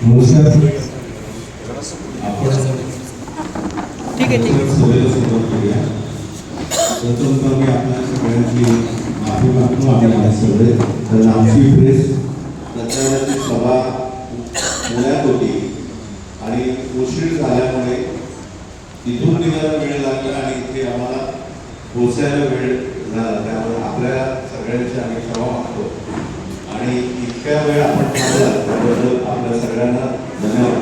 नमस्कार. आपण ठीक आहे सगळ्याला सुरुवात करूया. प्रथमतः मी आपल्या सगळ्यांची माफी मागतो. आम्ही सगळे कारण आमची प्रेस प्रचाराची सभा पुण्यात होती आणि उशीर झाल्यामुळे तिथून निघायला वेळ लागला आणि इथे आम्हाला पोहोचायला वेळ झाला. त्यामुळे आपल्या सगळ्यांची आम्ही क्षमा मागतो आणि इतक्या वेळ आपण थांबला त्याबद्दल आपल्या सगळ्यांना धन्यवाद.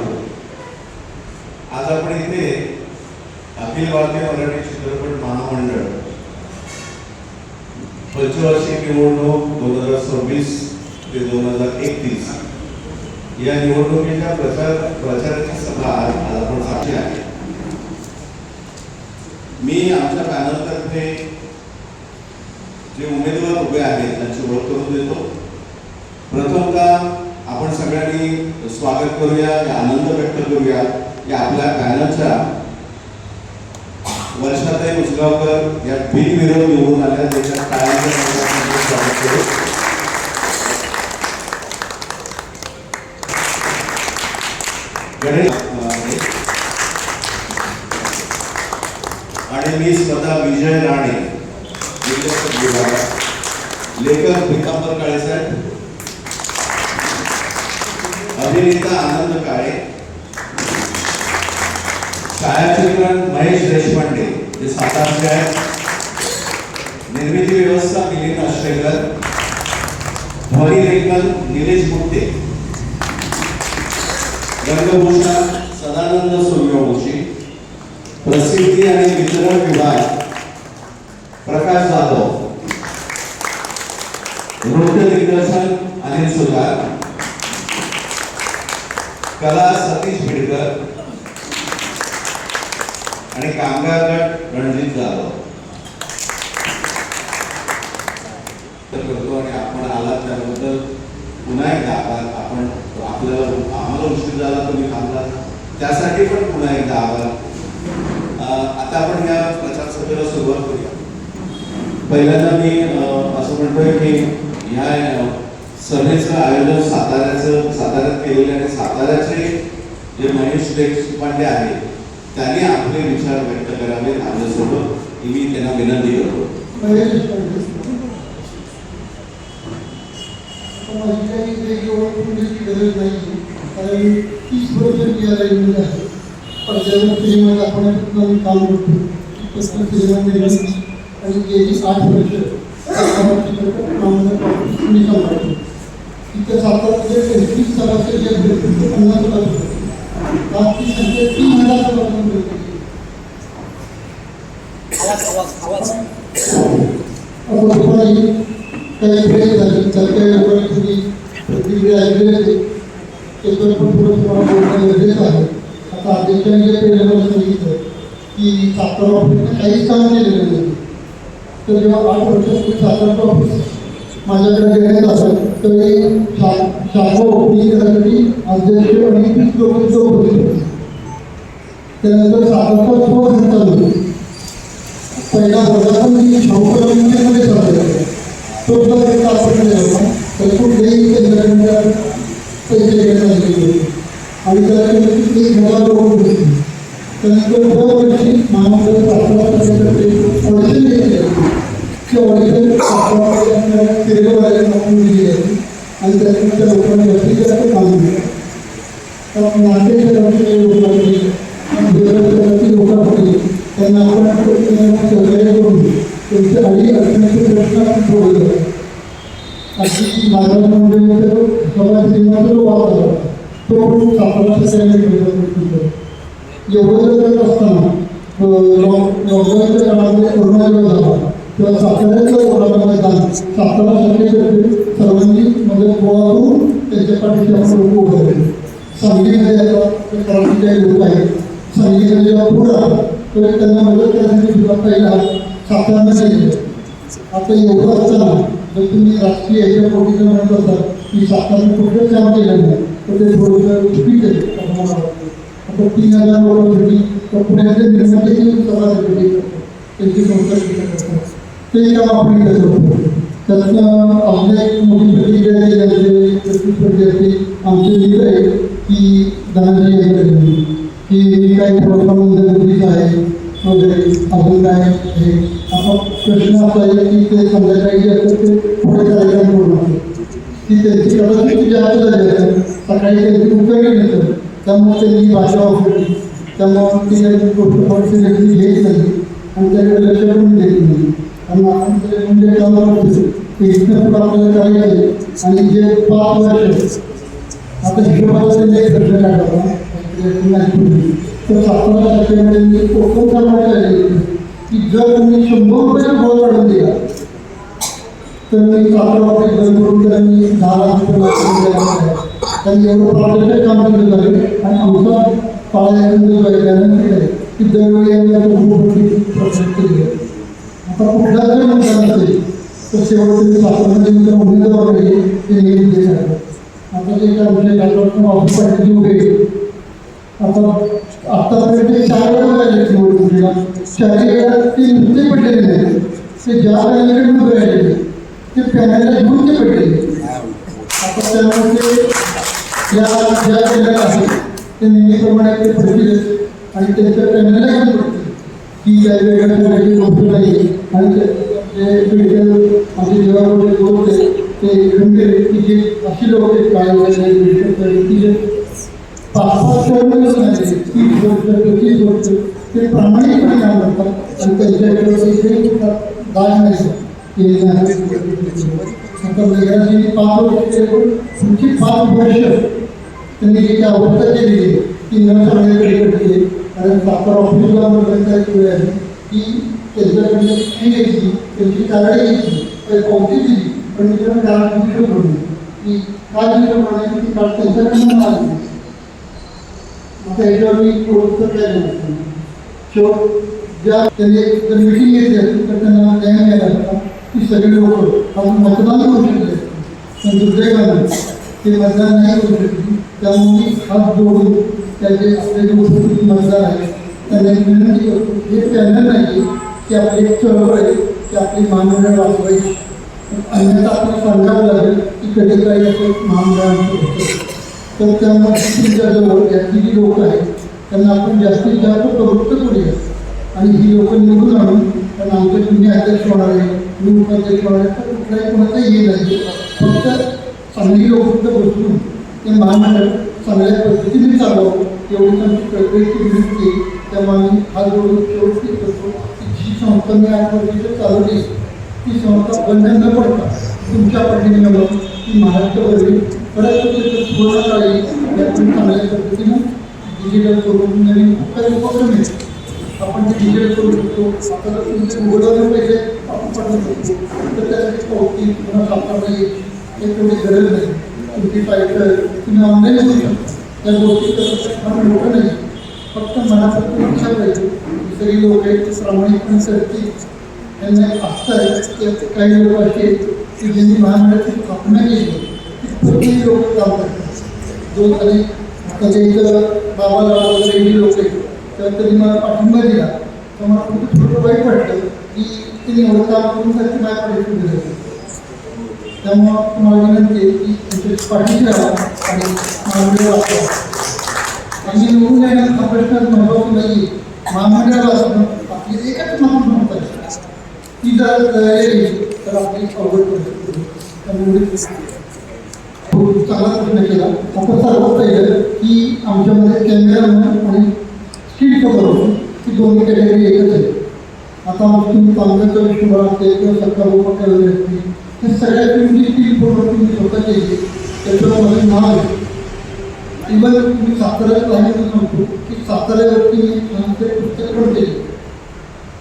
आज आपण इथे अखिल भारतीय मराठी चित्रपट महामंडळ पंचवार्षिक निवडणूक 2026 ते 2031 या निवडणुकीच्या प्रचाराची सभा आज आपण साक्षी आहे. मी आमच्या पॅनलतर्फे जे उमेदवार उभे आहेत त्यांची ओळख करून देतो. प्रथमतः आपण सगळ्यांनी स्वागत करूया, आनंद व्यक्त करूया की आपल्या पॅनलच्या वर्षाताई उसगावकर या बिनविरोध निवडून आल्या. त्याच्या टाळ्यांचं स्वागत करू. आणि मी स्वतः विजय राणे लेखक पिकांबर काळे साहेब, अभिनेता आनंद काळे, छायाचित्रण महेश देशपांडे जे सातारचे आहेत, निर्मिती व्यवस्था मिलिंद आश्रेकर, ध्वनिलेखन निलेश गुप्ते, रंगभूषण सदानंद सूर्यवंशी, प्रसिद्धी आणि वितरण विभाग प्रकाश जाधव, नृत्य दिग्दर्शन अनिल सुतार, कला सतीश भिडकर आणि कामगार गट रणजित जाधव करतो. आणि आपण आलात त्याबद्दल पुन्हा एकदा आपण आपल्याला आम्हाला उशीर झाला तुम्ही थांबला त्यासाठी पण पुन्हा एकदा आभार. आता आपण या प्रचार सभेला सुरुवात करूया. पहिल्यांदा मी असं म्हणतोय की ह्या सभेचं आयोजन साताऱ्यात केलेलं आणि साताऱ्याचे जे महेश देशपांडे आहेत त्यांनी आपले विचार व्यक्त करावे आपल्यासोबत मी त्यांना विनंती करतो. माझी काही वेगळी ओळख होण्याची गरज नाही कारण 30 वर्ष मी या लाईनमध्ये आहे. प्रचार फिल्ममध्ये आपण काम करतो. पुस्तक फिल्म आणि गेली 8 वर्ष मी काम करतो. तिथे साताऱ्याचे 35 सभासद जे 50 सभासद बाकी संख्या 3000 सभासद मिळते. काही वेळ झाली तर काही लोकांनी तुम्ही प्रतिक्रिया ऐकलेली आहे त्याच्यावर पण थोडं तुम्हाला बोलणं गरजेचं आहे. आता अध्यक्षांनी जे पहिल्यांदा सांगितलं की सातारा ऑफिसने काहीच काम केलेलं नाही. तर जेव्हा 8 वर्षापूर्वी सातारा ऑफिस माझ्याकडे देण्यात आलं तर शाखा ओपनिंग करण्यासाठी अध्यक्ष आणि 30 लोकांचं होते. त्यानंतर सातारा खर्च चालू पहिला वर्गातून मी शाहूकरांमध्ये चालू तो जर आपण तर कुठल्याही केंद्रांच्या पैसे घेण्यात आलेले होते आणि त्याला 1,000 लोक होते. त्यानंतर दरवर्षी महामंडळ सातारातर्फे ऑडिशन घेतले ते ऑडिशन सातारा केलेवाल्यांना दिली आहे आणि त्याच्यानंतर लोकांनी जास्तीत जास्त काम दिलं. तर नाट्यक्षेत्रातले लोकांनी लोकांसाठी त्यांना आपण सहकार्य करून त्यांचे काही अडचणीचे प्रश्न आपण सोडवले. अगदी महाराष्ट्रामध्ये समाज सिनेमाचा जो वाद झाला तो पण सातारा सगळ्यांनी एवढं करत असताना लॉकडाऊनच्या काळामध्ये कोरोना जेव्हा झाला तेव्हा साताऱ्याचं कोरोनामध्ये झालं. सातारा शाखेतर्फे सर्वांनी मदत गोळा करून त्यांच्या पाठीशी आपण लोक उभे राहिले. सांगलीमध्ये आता करायचे काही लोक आहेत. सांगलीमध्ये जेव्हा पूर आला तर त्यांना मदत करण्यासाठी सुद्धा पहिला साताऱ्यामध्ये गेले. आता एवढं असताना जर तुम्ही राष्ट्रीय याच्या पोटीचं म्हणत असाल की साताऱ्याने कुठलं काम केलं नाही तर ते थोडंसं चुकीचं आहे असं मला वाटतं. आता 3,000 लोकांसाठी पुण्याच्या निर्मात्याची सभा त्यांची संस्था करतात ते काम आपण इथे करतो. त्यातनं आपल्या एक मोठी प्रतिक्रिया दिली विद्यार्थी आमचे मित्र आहे की धनंजय यांच्याकडे की मी काही प्रोग्राम आहे वगैरे अजून काय आहे. आता प्रश्न असा आहे की ते संध्याकाळी जे असतं ते पुढे कार्यक्रम करून असतो की त्यांची कदाचित जास्त झाली असेल, सकाळी त्यांची उपयोगी नसेल, त्यामुळे त्यांनी भाषा वापरली, त्यामुळे ती गोष्ट सिरियसली घेत नाही आणि त्याकडे लक्ष पण देत नाही. आणि आपण ते म्हणजे त्यामुळे ते इथनं पुढं आपल्याला करायचं आहे. आणि जे 5 वर्ष आता हिशोबाला त्यांनी एक प्रश्न काढला तर 17 टक्क्यामध्ये मी कोकण सांगायला की जर तुम्ही 100 रुपये गोळ काढून दिला तर मी 17 रुपये बंद करून तर मी 10 लाख रुपये त्यांनी एवढं प्राधान्य काम केलं झालं. आणि आमचा पाळायला जो आहे की दरवेळी प्रोजेक्ट केली आहे. आता कुठला जर मतदान असेल तर शेवटचे शासनाचे उमेदवार आहे ते नियुक्त झाले. आता जे काय म्हणजे डॉक्टर ऑफिस पाटील उभे आता आत्तापर्यंत 4 वेळा झाले निवडणुकीला, 4 वेळा ते नुसते पडलेले नाही, ते ज्या पॅनलकडे उभे राहिलेले ते पॅनलला घेऊन ते पडलेले. आता त्यामुळे या ज्या पॅनल आहेत ते नेहमीप्रमाणे ते पडतील आणि त्यांच्या पॅनलला घेऊन पडतील की या वेगळ्या गोष्ट नाही. आणि जे मेडिकल आमचे जेव्हा लोक ते गंभीर की जे अशी लोक आहेत काय की जे 5-5 टर्म झाले 30 वर्ष 35 वर्ष ते प्रामाणिकपणे काम करतात आणि त्यांच्याकडे दाय नाही की आता वेगळ्याची 5 वर्ष पुढची 5 वर्ष त्यांनी जी काही अवस्था केलेली आहे ती न चांगल्याकडे करते. कारण साखर ऑफिसला काही वेळ आहे की त्यांच्याकडे फी घ्यायची, त्यांची कारणे घ्यायची, कोणती दिली पण मी त्यांना कारण म्हणून की काय दिलं म्हणायची ती काळ त्यांच्याकडून आली. आता याच्यावर मी थोडंसं काय म्हणतो शेवट ज्या त्यांनी जर मिटिंग घेतली असेल तर त्यांना न्याय मिळाला होता की सगळे लोक आपण मतदान करू शकले पण दुर्दैवाने ते मतदान नाही करू शकले. त्यामुळे हात जोडून त्याचे आपले जे उपस्थित मतदार आहेत त्यांना विनंती करतो हे पॅनल नाही की आपली एक चळवळ आहे की आपली महामंडळ वाचवायची. अन्यथा आपल्याला सांगावं लागेल की कधी काही असं महामंडळांचं होतं तर त्यामुळे तुमच्याजवळ यातली जी लोक आहेत त्यांना आपण जास्तीत जास्त प्रवृत्त करूया आणि ही लोक निवडून आणून कारण आमचे तुम्ही अध्यक्ष होणार आहे मी उपाध्यक्ष होणार आहे तर कुठल्याही कोणाचाही हे नाही. फक्त चांगली लोक फक्त बसून ते महामंडळ चांगल्या पद्धतीने चालवावं एवढीच आमची कळकळीची विनंती. त्यामुळे आम्ही हा जोडून शेवटी करतो की जी संस्था मी 8 वर्षाची चालवली ती संस्था बंद न पडता तुमच्या पाठीमागे ती महाराष्ट्रभर परत पूर्ण काळी आपण चांगल्या पद्धतीनं डिजिटल करून नवीन खूप काही उपक्रम आहेत आपण ते डिजिटल करू शकतो. आता जर तुमचे मोबाईलवर पैसे आपण पाठवू शकतो तर त्यासाठी पावती पुन्हा सापडता येईल हे तेवढी गरज नाही. तुमची टायटल तुम्ही ऑनलाईन करू शकता. त्या गोष्टी तसं फार मोठं नाही फक्त मनापासून इच्छा पाहिजे. सगळी लोक आहेत प्रामाणिकपणे करतील त्यांना असतं आहे की काही लोक असे की ज्यांनी महामंडळाची स्थापना केली प्रत्येक लोक काम करतात. जो कधी आता जे इथं बाबाला वगैरे लोक आहेत तर त्यांनी मला पाठिंबा दिला तर मला खूप थोडं वाईट वाटतं की त्यांनी एवढं काम करून त्याची माझ्या पाठिंबा दिलं. त्यामुळं तुम्हाला विनंती आहे की त्यांच्या पाठीशी राहा आणि महामंडळ वाचवा. आणि निवडून येण्याचा हा प्रश्न महत्त्वाचा नाही. महामंडळाला असणं आपली एकच माणूस म्हणतात ती जर तयारी तर आपली अवघड पडते. त्यामुळे खूप चांगला प्रश्न केला. आता सर्वात पहिलं की आमच्यामध्ये कॅमेरामॅन आणि स्ट्रीट फोटोग्राफर ही दोन्ही कॅटेगरी एकच आहे. आता तुम्ही तांब्याचा विष्णू असते किंवा सरकार उपक्रम असते हे सगळ्या तुमची स्ट्रीट फोटोग्राफी मी स्वतः केली त्याच्यावर माझं नाव आहे. इव्हन मी साताऱ्यात राहिलं सांगतो की साताऱ्यावरती मी पुस्तक पण केली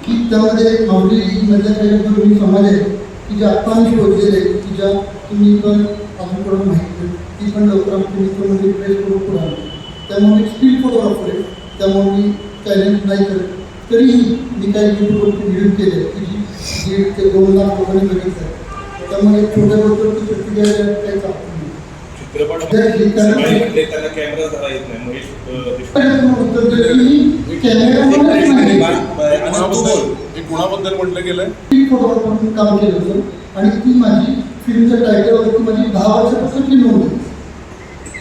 की त्यामध्ये माऊलीमधल्या काही दोन्ही समाज आहेत की जे आत्ता मी शोधलेले आहेत की ज्या तुम्ही पण अजूनकडून माहिती ती पण लवकर आमची मित्रमध्ये प्रेस करून पुढे आली. त्यामुळे स्टील फोटोग्राफर आहे त्यामुळे मी चॅलेंज नाही करत. तरीही मी काही यूट्यूबवरती व्हिडिओ केले की जी 1.5 ते 2 लाख लोकांनी बघितलं. त्यामुळे छोट्या गोष्टीवरती प्रतिक्रिया काही चालत नाही. कॅमेरा फोटोग्राफबद्दल म्हटलं गेलंय. ती फोटोग्राफर म्हणून काम केलं होतं आणि ती माझी फिल्मचं टायटल होती, माझी 10 वर्षापासूनची नोंद होती.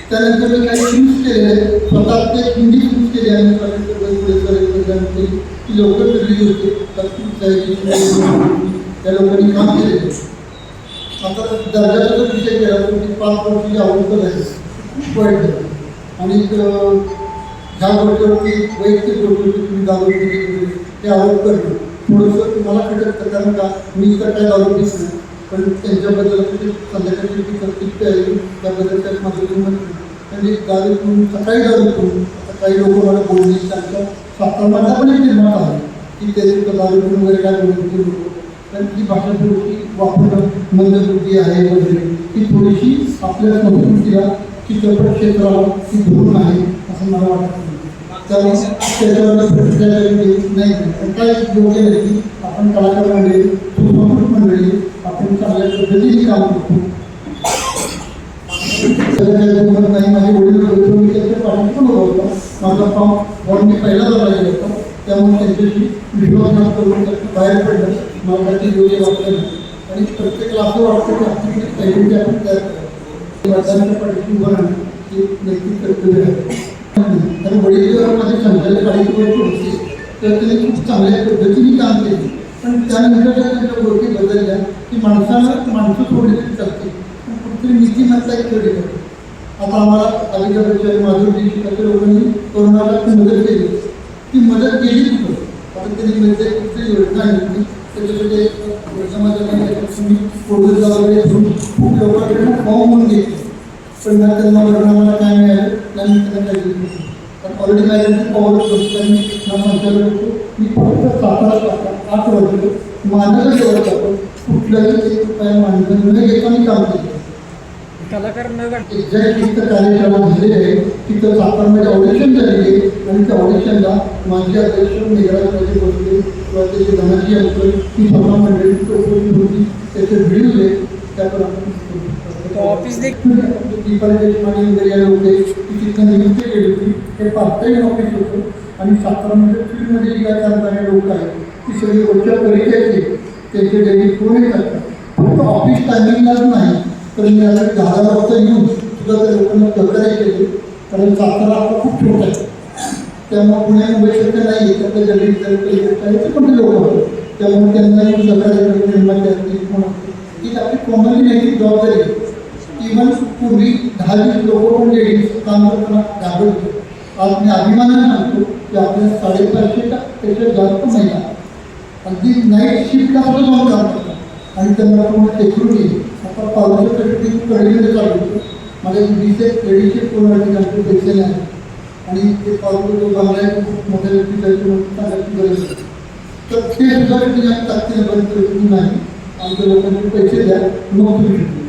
त्यानंतर मी काही फिल्म्स केलेले, स्वतः ते हिंदी फिल्म्स केले आणि ती लवकर रिलीज होते. त्या लोकांनी काम केलेलं. आता दर्जाचा जो विषय केला तो ती 5 वर्षाची आवडतं आहे, खूप वाईट झालं. आणि ह्या गोष्टीवरती वैयक्तिक गोष्टी तुम्ही दारू केली ते आरोप करतो थोडंसं तुम्हाला खटकतं, कारण का मी तर काय दारू पीत नाही, पण त्यांच्याबद्दल संध्याकाळची ती कर्तृत्व आहे त्याबद्दल त्यात माझं मत नाही. म्हणजे दारू पिऊन सकाळी दारू पिऊन आता काही लोक मला बोलणे त्यांच्या सातारमधला पण एक निर्माण आहे की ते दारू पिऊन वगैरे काय बोलत लोक, कारण ती भाषा थोडीशी वापरणं मंदबुद्धी आहे वगैरे ती थोडीशी आपल्या संस्कृतीला चित्रपट क्षेत्राला ती धरून आहे असं मला वाटतं. त्यामुळे त्याच्यावर प्रतिक्रिया नाही पण काय योग्य नाही की आपण कलाकार मंडळी सुसंस्कृत मंडळी आपण चांगल्या पद्धतीने काम करतो. नाही माझे वडील मी त्याच्या पाठी पण होता, माझा फॉर्म मी पहिला भरायला होता, त्यामुळे त्यांच्याशी विश्वासघात करून बाहेर पडलं मला काही योग्य वाटलं नाही. आणि प्रत्येकाला असं वाटतं की आपली आयडेंटिटी आपण तयार करावी, वडिलांच्या पाठीशी उभं राहणं हे नैतिक कर्तव्य आहे. कारण वडील माझे संचालक आयुक्त होते तर त्यांनी खूप चांगल्या पद्धतीने काम केले, पण त्यानंतर त्यांच्या गोष्टी बदलल्या की माणसं थोडी तरी चालते पण कुठेतरी नीतिमत्ता एक थोडी करते. आता आम्हाला अलीकडच्या माधुरी शिकाच्या लोकांनी कोरोनाला मदत केली, ती मदत केली कुठं आता त्यांनी म्हणजे कुठली योजना घेतली त्याच्यासाठी समाजाने कोविडला वगैरे खूप लोकांकडे फॉर्म म्हणून घेतले, पण त्यांना वर्णाला काय मिळालं त्यांनी त्यांना काय दिलं. पण ऑलरेडी माझ्या पॉवर त्यांनी संचालक होतो मी फक्त 7-8 वर्ष मानलं जेवढं आपण कुठल्याही एक काय मानलं न घेता मी काम केलं. कलाकार न एक्झॅक्ट तिथं कार्यक्रम झालेले आहे, तिथं सातारमध्ये ऑडिशन झालेली आहे आणि त्या ऑडिशनला माझे अध्यक्ष मेघराजमध्ये बसले किंवा त्याची धनाची अंकल ती स्वतः मंडळी होती त्याचे व्हिडिओज आहे त्याप्रमाणे ऑफिस दीपाली वगैरे या लोक ती तिथं नियुक्त केली होती. हे पार्ट टाईम ऑफिस होतं आणि सातारामध्ये फील्डमध्ये जी काय करणारे लोक आहेत ती सगळी रोजच्या परिचयाचे त्यांचे डेली फोन येतात. फक्त ऑफिस टायमिंगलाच नाही तर मी आता 10 वाजता येऊन सुद्धा त्या लोकांना सहकार्य केले, कारण सातारा आपला खूप छोटा आहे त्यामुळे पुणे मुंबईसारखं नाही आहे त्यातल्या जरी पण ते लोक होतं त्यामुळे त्यांना सहकार्य करून निर्माण ही आपली कॉमनली नैतिक जबाबदारी आहे. इव्हन पूर्वी 10-20 लोक पण लेडीज काम करताना घाबरत होते. आज मी अभिमानाने सांगतो की आपल्या 550 पेक्षा जास्त महिला अगदी नाईट शिफ्टला सुद्धा जाऊन काम करतात आणि त्यांना पूर्ण सेक्युरिटी आता पावसासाठी कडेमध्ये चालू होतं. माझ्या 20 लेडीजचे पूर्ण आमचे पैसे नाही आणि ते पावसा जो बांगला आहे खूप मोठ्या व्यक्ती सांगायची गरज होती तर ते सुद्धा व्यक्ती ताकदीने बंद करत नाही. आमच्या लोकांचे पैसे द्या मग तुम्ही शिकू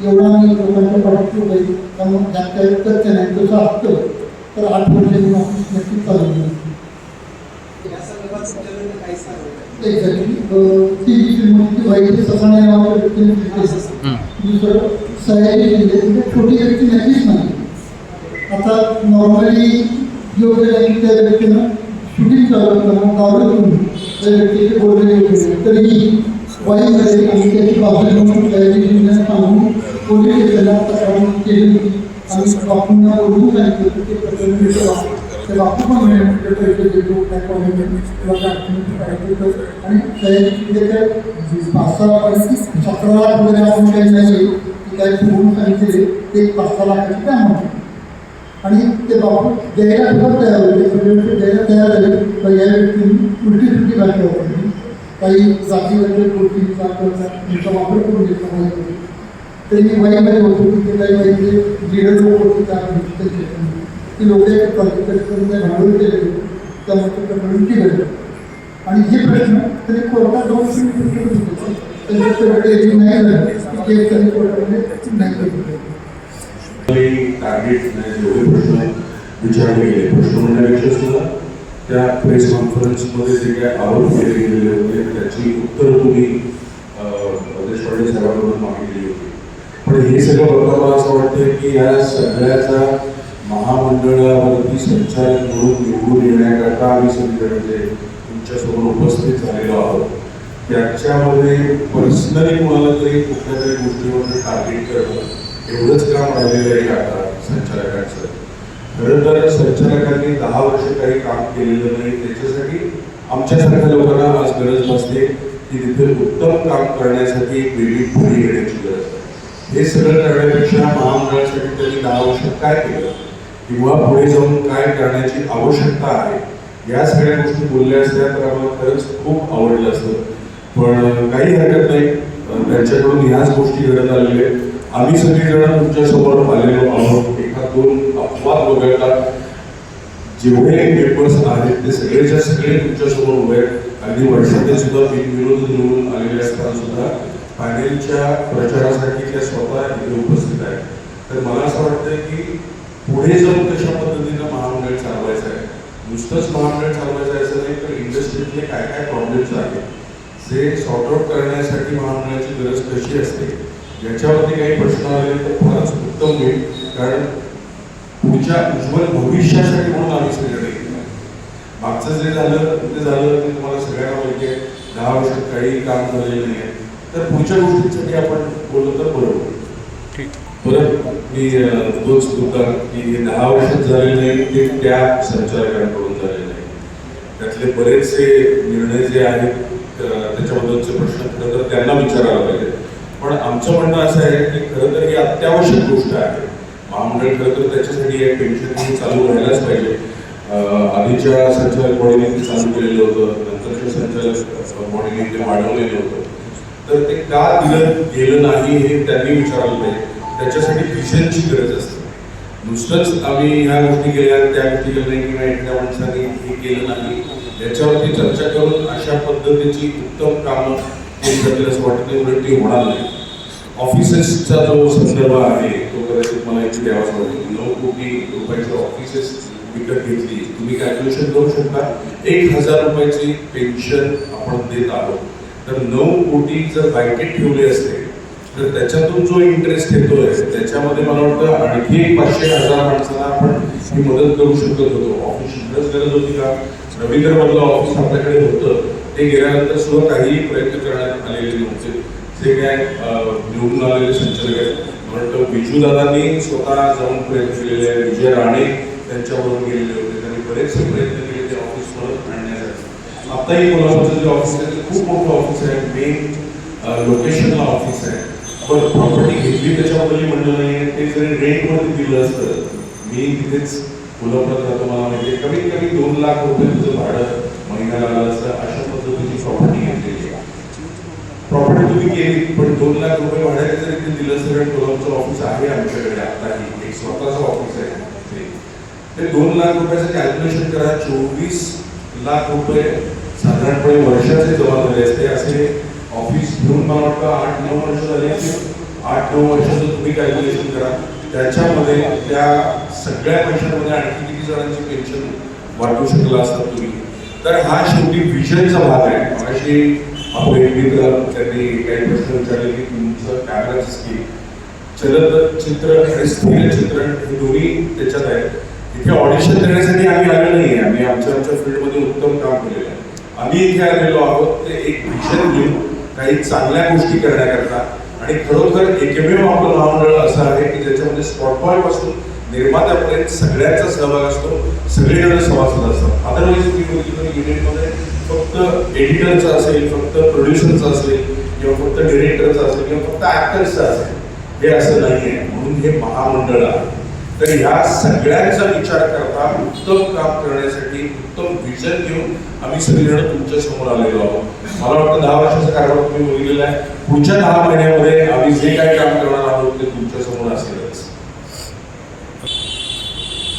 एवढा आम्ही लोकांच्या पाठीशी पाहिजे. त्यामुळे ज्यात काही तथ्य नाही तसं असतं तर 8 वर्षांनी ऑफिस नक्कीच चालू होईल. एक्झॅक्टली ती जी फिल्म ती व्हायची ससाणे नावाच्या व्यक्तीने दुसरं सयाजी शिंदे म्हणजे छोटी व्यक्ती नक्कीच नाही. आता नॉर्मली योग्य आहे की त्या व्यक्तीनं शूटिंग चालू असताना दारू घेऊन त्या व्यक्तीचे बोलले होते तरीही वाईमध्ये आणि त्याची बाजू घेऊन सयाजी शिंदेने सांगून पोलीस स्टेशनला तक्रार केली होती आणि बापूंना ओळखून सांगितलं होतं ते प्रकरण मिळतं ते बापू पण मिळेल पैसे देतो काय प्रॉब्लेम किंवा आणि सयाजी शिंदेच्या 5-6 लाख वगैरे आपण काही नाही की काय म्हणून सांगितले ते 5-6 लाखाची काम होते आणि ते बापू द्यायला सुद्धा तयार होते द्यायला तयार झाले तर या व्यक्तींनी उलटी भाषा वापरली काही जातीवरच्या गोष्टींचा त्यांचा वापर करून घेतला माहिती त्यांनी वाईमध्ये होतो की ते काही माहिती लिडर लोक होते त्या ती लोक एक करून भांडवल केले होते त्यामुळे ते प्रकरण केलं आणि हे प्रश्न तरी कोर्टात जाऊन त्यांच्याकडे नाही झालं केस त्यांनी कोर्टामध्ये नाही केलं. टार्गेट जेवढे प्रश्न विचारले गेले प्रश्न म्हणण्यापेक्षा सुद्धा त्या प्रेस कॉन्फरन्समध्ये जे काही आरोप केले गेलेले होते त्याची उत्तरं तुम्ही देशपांडे साहेबांकडून मागितली होती. पण हे सगळं बघताना असं वाटतं की या सगळ्याचा महामंडळावरती संचालक म्हणून निवडून येण्याकरता आम्ही सगळीकडे जे तुमच्यासमोर उपस्थित झालेलो आहोत, त्याच्यामध्ये पर्सनली कोणाला तरी कुठल्या तरी गोष्टीवर टार्गेट करणं एवढंच काम राहिलेलं आहे आता संचालकांचं. खरं तर संचालकांनी 10 वर्ष काही काम केलेलं नाही, त्याच्यासाठी आमच्यासारख्या लोकांना आज गरज भासते की तिथे उत्तम काम करण्यासाठी एक वेगळी पुढे येण्याची गरज आहे. हे सगळं करण्यापेक्षा महामंडळासाठी त्यांनी 10 वर्षात काय केलं किंवा पुढे जाऊन काय करण्याची आवश्यकता आहे या सगळ्या गोष्टी बोलल्या असत्या तर आम्हाला खरंच खूप आवडलं असतं. पण काही हरकत नाही, त्यांच्याकडून ह्याच गोष्टी घडत आलेल्या आहेत. आम्ही सगळेजण तुमच्या समोर आलेलो आहोत. एखाद दोन अपवाद वगळता जेवढे पेपर्स आहेत ते सगळेच्या सगळे तुमच्या समोर उभे आहेत. अगदी वर्षातील सुद्धा बिनविरोध निवडून आलेले असताना सुद्धा फायनलच्या प्रचारासाठी त्या स्वतः इथे उपस्थित आहेत. तर मला असं वाटतं की पुढे जाऊन कशा पद्धतीनं महामंडळ चालवायचं आहे, नुसतंच महामंडळ चालवायचं आहे असं नाही, तर इंडस्ट्रीतले काय काय प्रॉब्लेम्स आहेत जे सॉर्ट आउट करण्यासाठी महामंडळाची गरज कशी असते याच्यावरती काही प्रश्न आले तर फारच उत्तम होईल. कारण पुढच्या उज्ज्वल भविष्यासाठी म्हणून आम्ही सगळीकडे मागचं जे झालं ते तुम्हाला सगळ्यांना माहिती आहे. 10 वर्षात काही काम झालेलं नाही आहे, तर पुढच्या गोष्टींसाठी आपण बोललो तर बरोबर. परत मी तोच मुद्दा की 10 वर्षात झालेले नाही ते त्या संचालकांकडून झालेले नाही. त्यातले बरेचसे निर्णय जे आहेत त्याच्याबद्दलचे प्रश्न खरं तर त्यांना विचारायला पाहिजे. पण आमचं म्हणणं असं आहे की खरं तर ही अत्यावश्यक गोष्ट आहे. महामंडळ खरं तर त्याच्यासाठी एक पेन्शन चालू राहायलाच पाहिजे. आधीच्या संचालक बॉडीने ते चालू केलेलं होतं, नंतरच्या संचालक बॉडीने ते वाढवलेलं होतं. तर ते का दिलं गेलं नाही हे त्यांनी विचारायला पाहिजे. त्याच्यासाठी विजनची गरज असते. नुसतंच आम्ही ह्या गोष्टी केल्या त्या गोष्टी केल्या नाही किंवा एखाद्या माणसाने हे केलं नाही याच्यावरती चर्चा करून अशा पद्धतीची उत्तम कामं केली जातील असं वाटत नाही, उलट ती होणार नाही. ऑफिसेसचा जो संदर्भ आहे तो कदाचित मला इथे द्यावाच वाटेल. 9 कोटी रुपयाची ऑफिसेस विकत घेतली. तुम्ही कॅल्क्युलेशन करू शकता, 1,000 रुपयाची पेन्शन आपण देत आहोत. तर 9 कोटी जर बँकेत ठेवले असते तर त्याच्यातून जो इंटरेस्ट येतोय त्याच्यामध्ये मला वाटतं आणखी 500,000 माणसांना आपण ही मदत करू शकत होतो. ऑफिसची गरज होती का? रवींद्रमधलं ऑफिस आपल्याकडे होतं, ते गेल्यानंतर सुद्धा काहीही प्रयत्न करण्यात आलेले नव्हते. जे काय निवडून आलेले संचालक आहेत, मला वाटतं विजूदादांनी स्वतः जाऊन प्रयत्न केलेले आहे. विजय राणे त्यांच्याबरोबर गेलेले होते, त्यांनी बरेचसे प्रयत्न केले ते ऑफिस परत आणण्यासाठी. आताही कोल्हापूरचं जे ऑफिस आहे ते खूप मोठं ऑफिस आहे, मेन लोकेशनला ऑफिस आहे. पण प्रॉपर्टी घेतली त्याच्याबद्दल म्हणणं नाही आहे. ते जरी रेंटवरती दिलं असतं, मी तिथेच कोल्हापुरात राहतो, मला माहिती आहे कमीत कमी 2 लाख रुपये तुझं भाडं महिन्याला आलं असतं. अशा पद्धतीची प्रॉपर्टी घेतलेली आहे. प्रॉपर्टी तुम्ही केली पण 2 लाख रुपये भाड्याने जरी ते दिलं असतं, कारण कोल्हापूरचं ऑफिस आहे आमच्याकडे आताही एक स्वतःचं ऑफिस आहे. ते 2 लाख रुपयाचं कॅल्क्युलेशन करा, 24 लाख रुपये साधारणपणे वर्षाचे जमा झाले असते. असे ऑफिस घेऊन मला वाटतं 8-9 वर्ष झाली असतील. 8-9 वर्षाचं तुम्ही कॅल्क्युलेशन करा. त्याच्यामध्ये त्या सगळ्या पैशांमध्ये आणखी किती जणांची पेन्शन वाटू शकला असता तुम्ही. तर हा शेवटी विजनचा भाग आहे. अशी आपले मित्र त्यांनी काही प्रश्न विचारले की तुमचं कॅमेराचं स्किल, चलचित्र आणि स्थिर चित्रण हे दोन्ही त्याच्यात आहेत. इथे ऑडिशन देण्यासाठी आम्ही आलो नाही आहे, आम्ही आमच्या फील्डमध्ये उत्तम काम केलेलं आहे. आम्ही इथे आलेलो आहोत ते एक विजन घेऊन काही चांगल्या गोष्टी करण्याकरता. आणि खरोखर एकमेव आपलं महामंडळ असं आहे की ज्याच्यामध्ये स्पॉट बॉय पासून निर्मात्यापर्यंत सगळ्यांचा सहभाग असतो, सगळेजण सभासद असतात. अदरवाईज तुम्ही बघितलं युनिटमध्ये फक्त एडिटरचा असेल, फक्त प्रोड्युसरचा असेल किंवा फक्त डिरेक्टरचा असेल किंवा फक्त ऍक्टर्सचा असेल, हे असं नाही आहे. म्हणून हे महामंडळ आहे. तर ह्या सगळ्यांचा विचार करता उत्तम काम करण्यासाठी उत्तम विजन घेऊन आम्ही सगळेजण तुमच्या समोर आलेलो आहोत. मला वाटतं 10 वर्षाचा कारभार तुम्ही बघितलेला आहे. पुढच्या 10 महिन्यामध्ये आम्ही जे काही काम करणार आहोत ते तुमच्या समोर असेलच.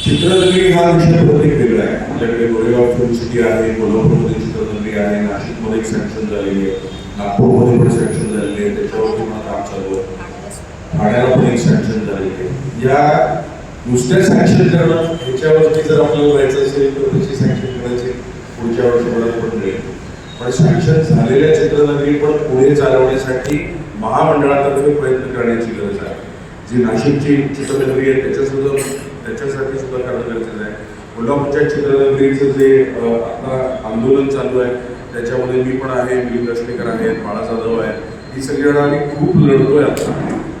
चित्रनगरी हा विषय प्रत्येक वेगळा आहे. आपल्याकडे गोरेगाव फिल्म सिटी आहे, कोल्हापूरमध्ये चित्रनगरी आहे, नाशिकमध्ये एक सँक्शन झालेली आहे, नागपूरमध्ये पण सँक्शन झालेली आहे, त्याच्यावरती पण काम चालू आहे, ठाण्याला पण एक सँक्शन झालेली आहे. या नुसत्या सँक्शन करणं ह्याच्यावरती जर आपल्याला व्हायचं असेल तर त्याची सँक्शन करायची पुढच्या वर्षभरात पण मिळेल. पण सँक्शन झालेल्या चित्रनगरी पण पुढे चालवण्यासाठी महामंडळातर्फे प्रयत्न करण्याची गरज आहे. जी नाशिकची चित्रनगरी आहे त्याच्यासुद्धा त्याच्यासाठी सुद्धा करणं गरजेचं आहे. कोल्हापूरच्या चित्रनगरीचं जे आता आंदोलन चालू आहे त्याच्यामध्ये मी पण आहे, मिलिंद दशमेकर आहेत, बाळा जाधव आहेत, ही सगळी जण आम्ही खूप लढतोय आता.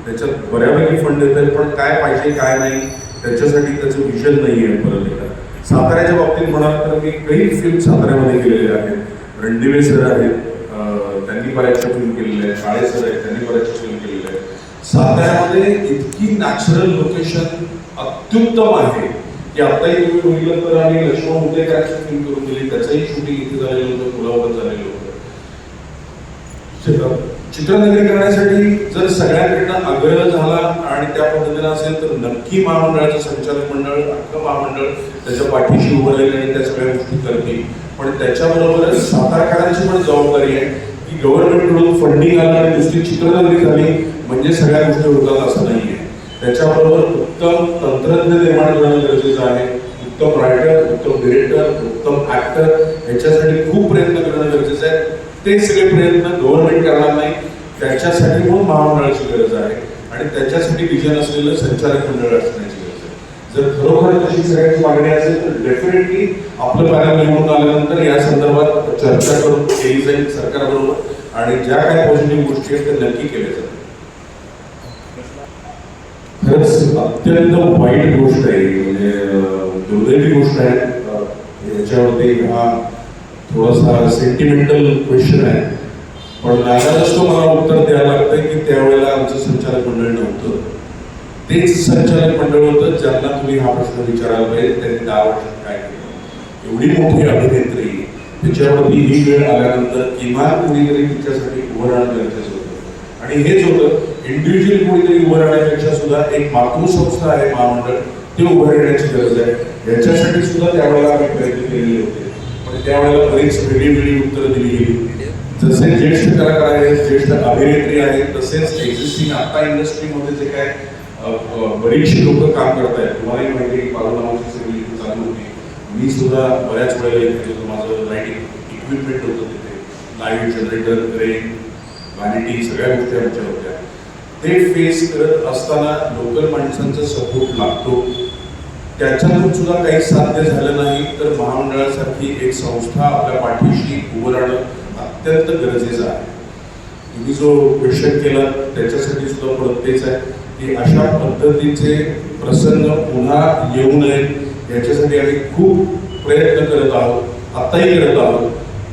त्याच्यात बऱ्यापैकी फंड येत आहेत, पण काय पाहिजे काय नाही त्याच्यासाठी त्याचं विजन नाही आहे. परत एकदा साताऱ्याच्या बाबतीत म्हणाल तर मी काही फिल्म साताऱ्यामध्ये केलेले आहेत. रणदिवे सर आहेत, त्यांनी बऱ्याचशा फिल्म केलेल्या आहेत. काळे सर आहेत, त्यांनी बऱ्याचशा फिल्म केलेल्या आहेत. साताऱ्यामध्ये इतकी नॅचरल लोकेशन अत्युत्तम आहे की आत्ताही तुम्ही बघितलं तर आम्ही लक्ष्मण उद्योगाची फिल्म करून दिली, त्याचंही शूटिंग इथे झालेलं होतं, पुलावर झालेलं होतं. चित्रनगरी करण्यासाठी जर सगळ्यांकडनं आग्रह झाला आणि त्या पद्धतीनं असेल तर नक्की महामंडळाचं संचालक मंडळ, अख्खं महामंडळ त्याच्या पाठीशी उभं राहील आणि त्या सगळ्या गोष्टी करतील. पण त्याच्याबरोबरच सातारकरांची पण जबाबदारी आहे की गव्हर्नमेंटकडून फंडिंग आलं आणि नुसती चित्रनगरी झाली म्हणजे सगळ्या गोष्टी होतात असं नाही आहे. त्याच्याबरोबर उत्तम तंत्रज्ञ निर्माण करणं गरजेचं आहे. उत्तम रायटर, उत्तम डिरेक्टर, उत्तम ऍक्टर याच्यासाठी खूप प्रयत्न करणं गरजेचं आहे. ते सगळे प्रयत्न गव्हर्नमेंट करणार नाही, त्याच्यासाठी म्हणून महामंडळाची गरज आहे आणि त्याच्यासाठी विजन असलेलं संचालक मंडळ असण्याची गरज आहे. जर खरोखर तशी सगळ्यांची मागणी असेल तर डेफिनेटली आपलं पॅनल निवडून आल्यानंतर या संदर्भात चर्चा करून केली जाईल सरकारबरोबर आणि ज्या काही पॉझिटिव्ह गोष्टी आहेत त्या नक्की केल्या जातील. खरंच अत्यंत वाईट गोष्ट आहे, म्हणजे दुर्दैवी गोष्ट आहे. याच्यावरती हा थोडासा सेंटिमेंटल क्वेश्चन आहे, पण नागालाच तो मला उत्तर द्यायला लागतंय की त्यावेळेला आमचं संचालक मंडळ नव्हतं. तेच संचालक मंडळ होतं ज्यांना तुम्ही हा प्रश्न विचारायला पाहिजे त्यांनी 10 वर्षात काय केलं. एवढी मोठी अभिनेत्री त्याच्यावरती ही वेळ आल्यानंतर किमान कोणीतरी तिच्यासाठी उभं राहणं गरजेचं होतं आणि हेच होतं. इंडिव्हिज्युअल कोणीतरी उभं राहण्यापेक्षा सुद्धा एक मातृसंस्था आहे महामंडळ, ते उभं राहण्याची गरज आहे. याच्यासाठी सुद्धा त्यावेळेला आम्ही प्रयत्न केलेले होते, पण त्यावेळेला बरीच वेगळी उत्तरं दिली गेली. जसे ज्येष्ठ कलाकार आहेत, ज्येष्ठ अभिनेत्री आहेत, तसेच एक्झिस्टिंग आता इंडस्ट्रीमध्ये जे काय बरीचशी लोक काम करत आहेत. तुम्हालाही माहिती आहे की बालूमामाची सगळी चालू होती. मी सुद्धा बऱ्याच वेळेला येत होतो. माझं लाईटिंग इक्विपमेंट होतं तिथे, लाईव्ह जनरेटर, क्रेन, व्हॅनिटी सगळ्या गोष्टी आमच्या होत्या. ते फेस करत असताना लोकल माणसांचा सपोर्ट लागतो. त्याच्यातून सुद्धा काही साध्य झालं नाही तर महामंडळासारखी एक संस्था आपल्या पाठीशी उभं राहणं अत्यंत गरजेचं आहे. तुम्ही जो क्वेश्चन केला त्याच्यासाठी सुद्धा परत तेच आहे की अशा पद्धतीचे प्रसंग पुन्हा येऊ नयेत याच्यासाठी आम्ही खूप प्रयत्न करत आहोत, आत्ताही करत आहोत.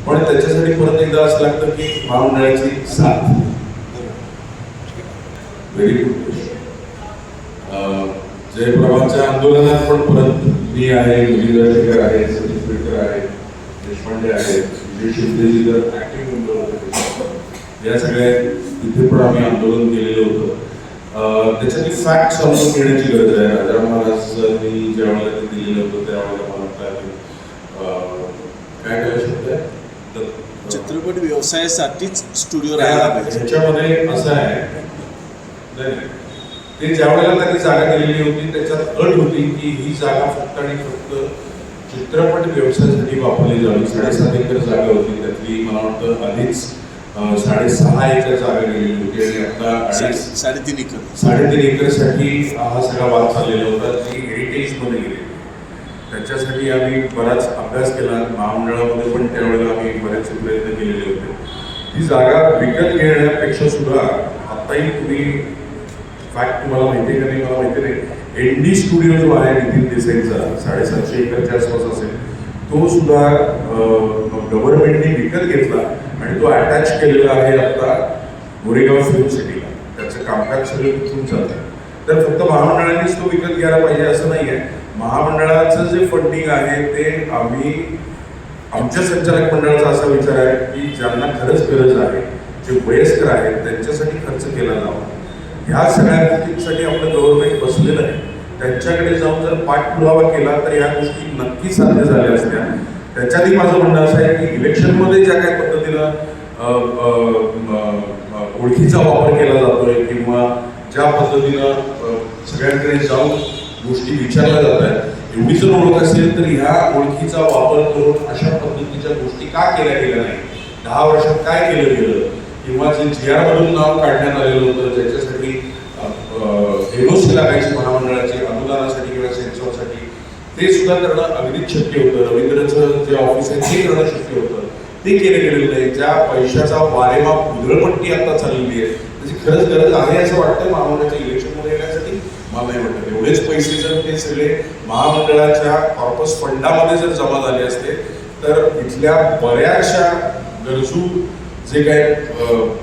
पण त्याच्यासाठी परत एकदा असं लागतं की महामंडळाची साथ. Very good question. जयप्रभाच्या आंदोलनात पण परत मी आहे, मिलिंद दशमेकर आहे, सतीश पेडकर आहे, देशपांडे आहेत, विजय शिंदेजी तर ऍक्टिव्ह मेंबर होते. या सगळ्या तिथे पण आम्ही आंदोलन केलेलं होतं. त्याच्यातली फॅक्ट समजून घेण्याची गरज आहे. राजा महाराजांनी ज्या वेळेला ते दिलेलं होतं त्यावेळेला मला काय काय शब्द आहे, चित्रपट व्यवसायासाठीच स्टुडिओ राहायला पाहिजे. ह्याच्यामध्ये असं आहे ते ज्या वेळेला त्यांनी जागा दिलेली होती त्याच्यात अट होती की ही जागा फक्त आणि फक्त चित्रपट व्यवसायासाठी वापरली जावी. 7.5 एकर जागा होती, त्यातली मला वाटतं आधीच 6.5 एकर जागा गेलेली होती आणि आता 3.5 एकरसाठी हा सगळा वाद चाललेला होता जी हेरिटेजमध्ये गेली. त्याच्यासाठी आम्ही बराच अभ्यास केला. महामंडळामध्ये पण त्यावेळेला आम्ही बरेचसे प्रयत्न केलेले होते. ती जागा विकत घेण्यापेक्षा सुद्धा आत्ताही तुम्ही फॅक्ट तुम्हाला माहिती आहे का नाही मला माहिती नाही, एनडी स्टुडिओ जो आहे नितीन देसाईचा 750 एकरच्या आसपास असेल, तो सुद्धा गव्हर्नमेंटने विकत घेतला आणि तो अटॅच केलेला आहे आता गोरेगाव फिल्म सिटीला. त्याचं कामकाज सगळं तिथून चालतं. तर फक्त महामंडळानेच तो विकत घ्यायला पाहिजे असं नाही आहे. महामंडळाचं जे फंडिंग आहे ते आम्ही आमच्या संचालक मंडळाचा असा विचार आहे की ज्यांना खरंच गरज आहे, जे वयस्कर आहेत त्यांच्यासाठी खर्च केला जावा. ह्या सगळ्या गोष्टींसाठी आपलं गव्हर्नमेंट बसलेलं आहे. त्यांच्याकडे जाऊन जर पाठपुरावा केला तर ह्या गोष्टी नक्की साध्य झाल्या असत्या. त्याच्यातही माझं म्हणणं असं आहे की इलेक्शनमध्ये ज्या काही पद्धतीनं ओळखीचा वापर केला जातोय किंवा ज्या पद्धतीनं सगळ्यांकडे जाऊन गोष्टी विचारल्या जात आहेत, एवढी जर ओळख असेल तर ह्या ओळखीचा वापर करून अशा पद्धतीच्या गोष्टी का केल्या गेल्या नाही, 10 वर्षात काय केलं गेलं, किंवा जे GR मधून नाव काढण्यात आलेलं होतं ज्याच्यासाठी एनओसी लागायची महामंडळाची अनुदानासाठी किंवा ते सुद्धा करणं अगदीच शक्य होतं. रवींद्रचं जे ऑफिस आहे ते करणं शक्य होतं, ते केलं गेलेलं नाही. ज्या पैशाचा वारेमाप उधळपट्टी आता चाललेली आहे त्याची खरंच गरज आहे असं वाटतं महामंडळाच्या इलेक्शनमध्ये येण्यासाठी? मला नाही वाटत. एवढेच पैसे जर ते सगळे महामंडळाच्या कॉर्पस फंडामध्ये जर जमा झाले असते तर इथल्या बऱ्याचशा गरजू जे काही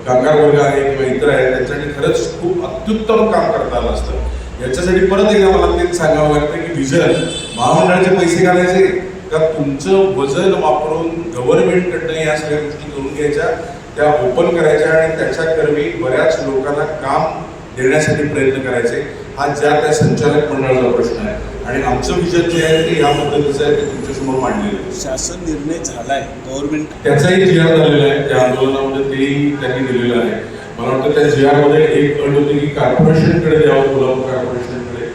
कामगार वर्ग आहे किंवा इतर आहेत त्यांच्यासाठी खरंच खूप अत्युत्तम काम करता आलं असतं. याच्यासाठी परत एकदा मला ते सांगावं लागतं की विजन महामंडळाचे पैसे घालायचे का तुमचं वजन वापरून गव्हर्नमेंटकडनं या सगळ्या गोष्टी करून घ्यायच्या, त्या ओपन करायच्या आणि त्याच्याकरवी बऱ्याच लोकांना काम देण्यासाठी प्रयत्न करायचे, हा ज्या त्या संचालक मंडळाचा प्रश्न आहे. आणि आमचं विजन जे आहे ते या पद्धतीचं आहे ते तुमच्यासमोर मांडलेलं आहे. शासन निर्णय झालाय गव्हर्नमेंट त्याचाही जी आर झालेला आहे, त्या आंदोलनामध्ये तेही त्यांनी दिलेलं आहे. मला वाटतं त्या जी आरमध्ये एक अट होती की कॉर्पोरेशनकडे द्यावं, कोल्हापूर कॉर्पोरेशनकडे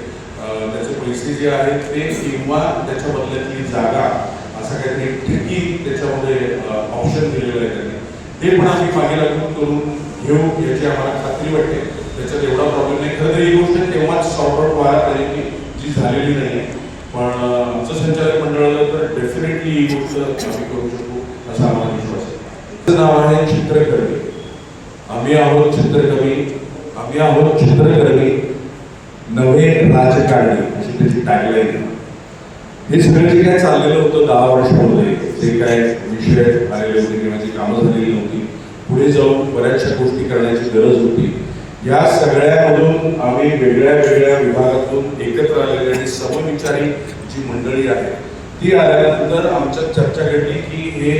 त्याचे पैसे जे आहेत ते किंवा त्याच्या बदल्यातली जागा असं काहीतरी ठिकी त्याच्यामध्ये ऑप्शन दिलेलं आहे त्यांनी. ते पण आम्ही मागे लागून करून घेऊ याची आम्हाला खात्री वाटते. त्याच्यात एवढा प्रॉब्लेम नाही. खरं तर ही गोष्ट तेव्हाच सॉर्ट आउट व्हायला पाहिजे की जी झालेली नाही आहे. पण आमचं संचालक मंडळाला तर डेफिनेटली ही गोष्ट आम्ही करू शकू असा आम्हाला विश्वास आहे. त्याचं नाव आहे चित्रकर्मी. आम्ही आहोत चित्रकवी, आम्ही आहोत चित्रकर्मी नवे राजकारणी अशी त्याची टॅगलाईन आहे. हे सगळं जे काय चाललेलं होतं 10 वर्षामध्ये, जे काय विषय आलेले होते किंवा जी कामं झालेली नव्हती, पुढे जाऊन बऱ्याचशा गोष्टी करण्याची गरज होती. या सगळ्यामधून आम्ही वेगळ्या वेगळ्या विभागातून एकत्र आलेली आणि समविचारी जी मंडळी आहे ती आल्यानंतर आमच्यात चर्चा घडली की हे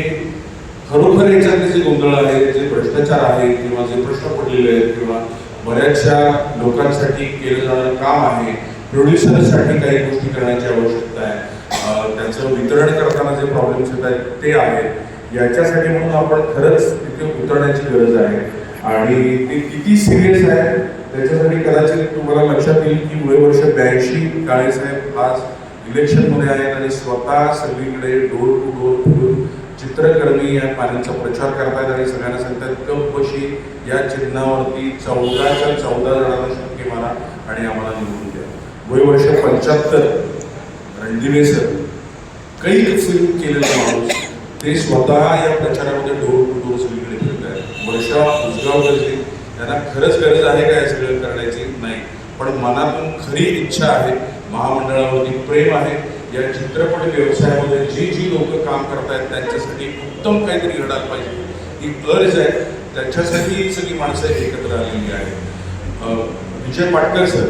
खरोखर याच्यातले जे गोंधळ आहे, जे भ्रष्टाचार आहे किंवा जे प्रश्न पडलेले आहेत किंवा बऱ्याचशा लोकांसाठी केलं जाणारं काम आहे, प्रोड्युसरसाठी काही गोष्टी करण्याची आवश्यकता आहे, त्यांचं वितरण करताना जे प्रॉब्लेम्स येत आहेत ते आहेत, याच्यासाठी म्हणून आपण खरंच तिथे उतरण्याची गरज आहे. आणि ते किती सिरियस आहे त्याच्यासाठी कदाचित तुम्हाला लक्षात येईल की वर्ष 82 काळेसाहेब आज इलेक्शनमध्ये आहेत आणि स्वतः सगळीकडे डोर टू डोर फिरून चित्रकर्मी या पाण्याचा प्रचार करतायत आणि सगळ्यांना सांगतात कप बशी या चिन्हावरती 14च्या 14 जणांना शक्य मारा आणि आम्हाला निवडून द्या. वर्ष 75 रणदिवे सर कैक फिल्म केलेला माणूस ते स्वतः या प्रचारामध्ये डोर टू डोर सगळीकडे फिरत आहेत. वर्षा उजगावकर जे त्यांना खरंच गरज आहे का हे सगळं करण्याची? नाही, पण मनातून खरी इच्छा आहे, महामंडळावरती प्रेम आहे, या चित्रपट व्यवसायामध्ये जी जी लोक काम करतायत त्यांच्यासाठी उत्तम काहीतरी घडायला पाहिजे ही गरज आहे. त्याच्यासाठी ही सगळी माणसं एकत्र आलेली आहेत. विजय पाटकर सर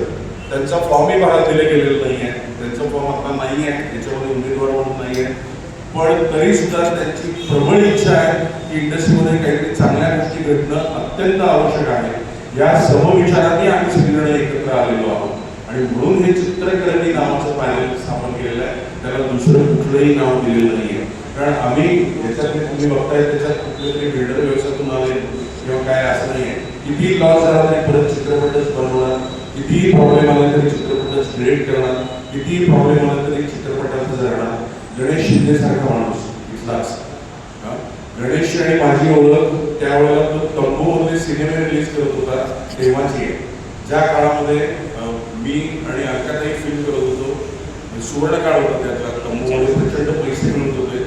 त्यांचा फॉर्मही बाहेर दिले गेलेला नाही आहे, त्यांचा फॉर्म आता नाही आहे, त्याच्यामध्ये उमेदवार म्हणून नाही आहे, पण तरी सुद्धा त्यांची प्रबळ इच्छा आहे की इंडस्ट्रीमध्ये काहीतरी चांगल्या गोष्टी घडणं अत्यंत आवश्यक आहे. या समविचाराने आम्ही सगळेजण एकत्र आलेलो आहोत आणि म्हणून हे चित्रकर्मी नावाचं पॅनल स्थापन केलेलं आहे. त्याला दुसरं कुठलंही नाव दिलेलं नाही आहे. कारण आम्ही याच्यातले तुम्ही बघताय त्याच्यात कुठले तरी बिल्डर व्यवसायातून आले किंवा काय असं नाही आहे. कितीही लॉस झाला तरी परत चित्रपटच बनवणार, कितीही प्रॉब्लेम आला तरी चित्रपटच क्रिएट करणार, कितीही प्रॉब्लेम आला तरी चित्रपटातच राहणार. गणेश शिंदे सारखा माणूस इथलाच. गणेश आणि माझी ओळख त्यावेळेला तो तंबूमध्ये सिनेमे रिलीज करत होता तेव्हाची आहे. ज्या काळामध्ये मी आणि अर्काताई फिल्म करत होतो, सुवर्ण काळ होता त्यातला, तंबूमध्ये प्रचंड पैसे मिळत होते.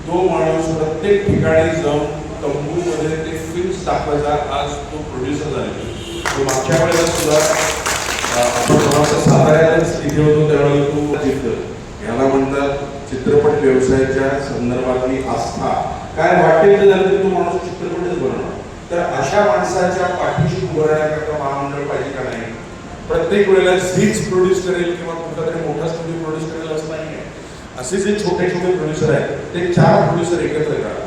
तो माणूस प्रत्येक ठिकाणी जाऊन तंबूमध्ये ते फिल्म्स दाखवायचा. आज तो प्रोड्युसर झालेला. तो मागच्या वेळेला सुद्धा आपण थोडासा साताऱ्यातच तिथे होतो त्यावेळेला तो जिंकतो. ह्याला म्हणतात चित्रपट व्यवसायाच्या संदर्भातली आस्था. काय वाटेल तर झालं तो माणूस चित्रपटच बनवणार. तर अशा माणसाच्या पाठीशी उभं राहण्याकरता महामंडळ पाहिजे का नाही? प्रत्येक वेळेला झीच प्रोड्यूस करेल किंवा कुठला तरी मोठा स्टुडिओ प्रोड्यूस करेल असं नाही आहे. असे जे छोटे छोटे प्रोड्युसर आहेत ते 4 प्रोड्युसर एकत्र करा,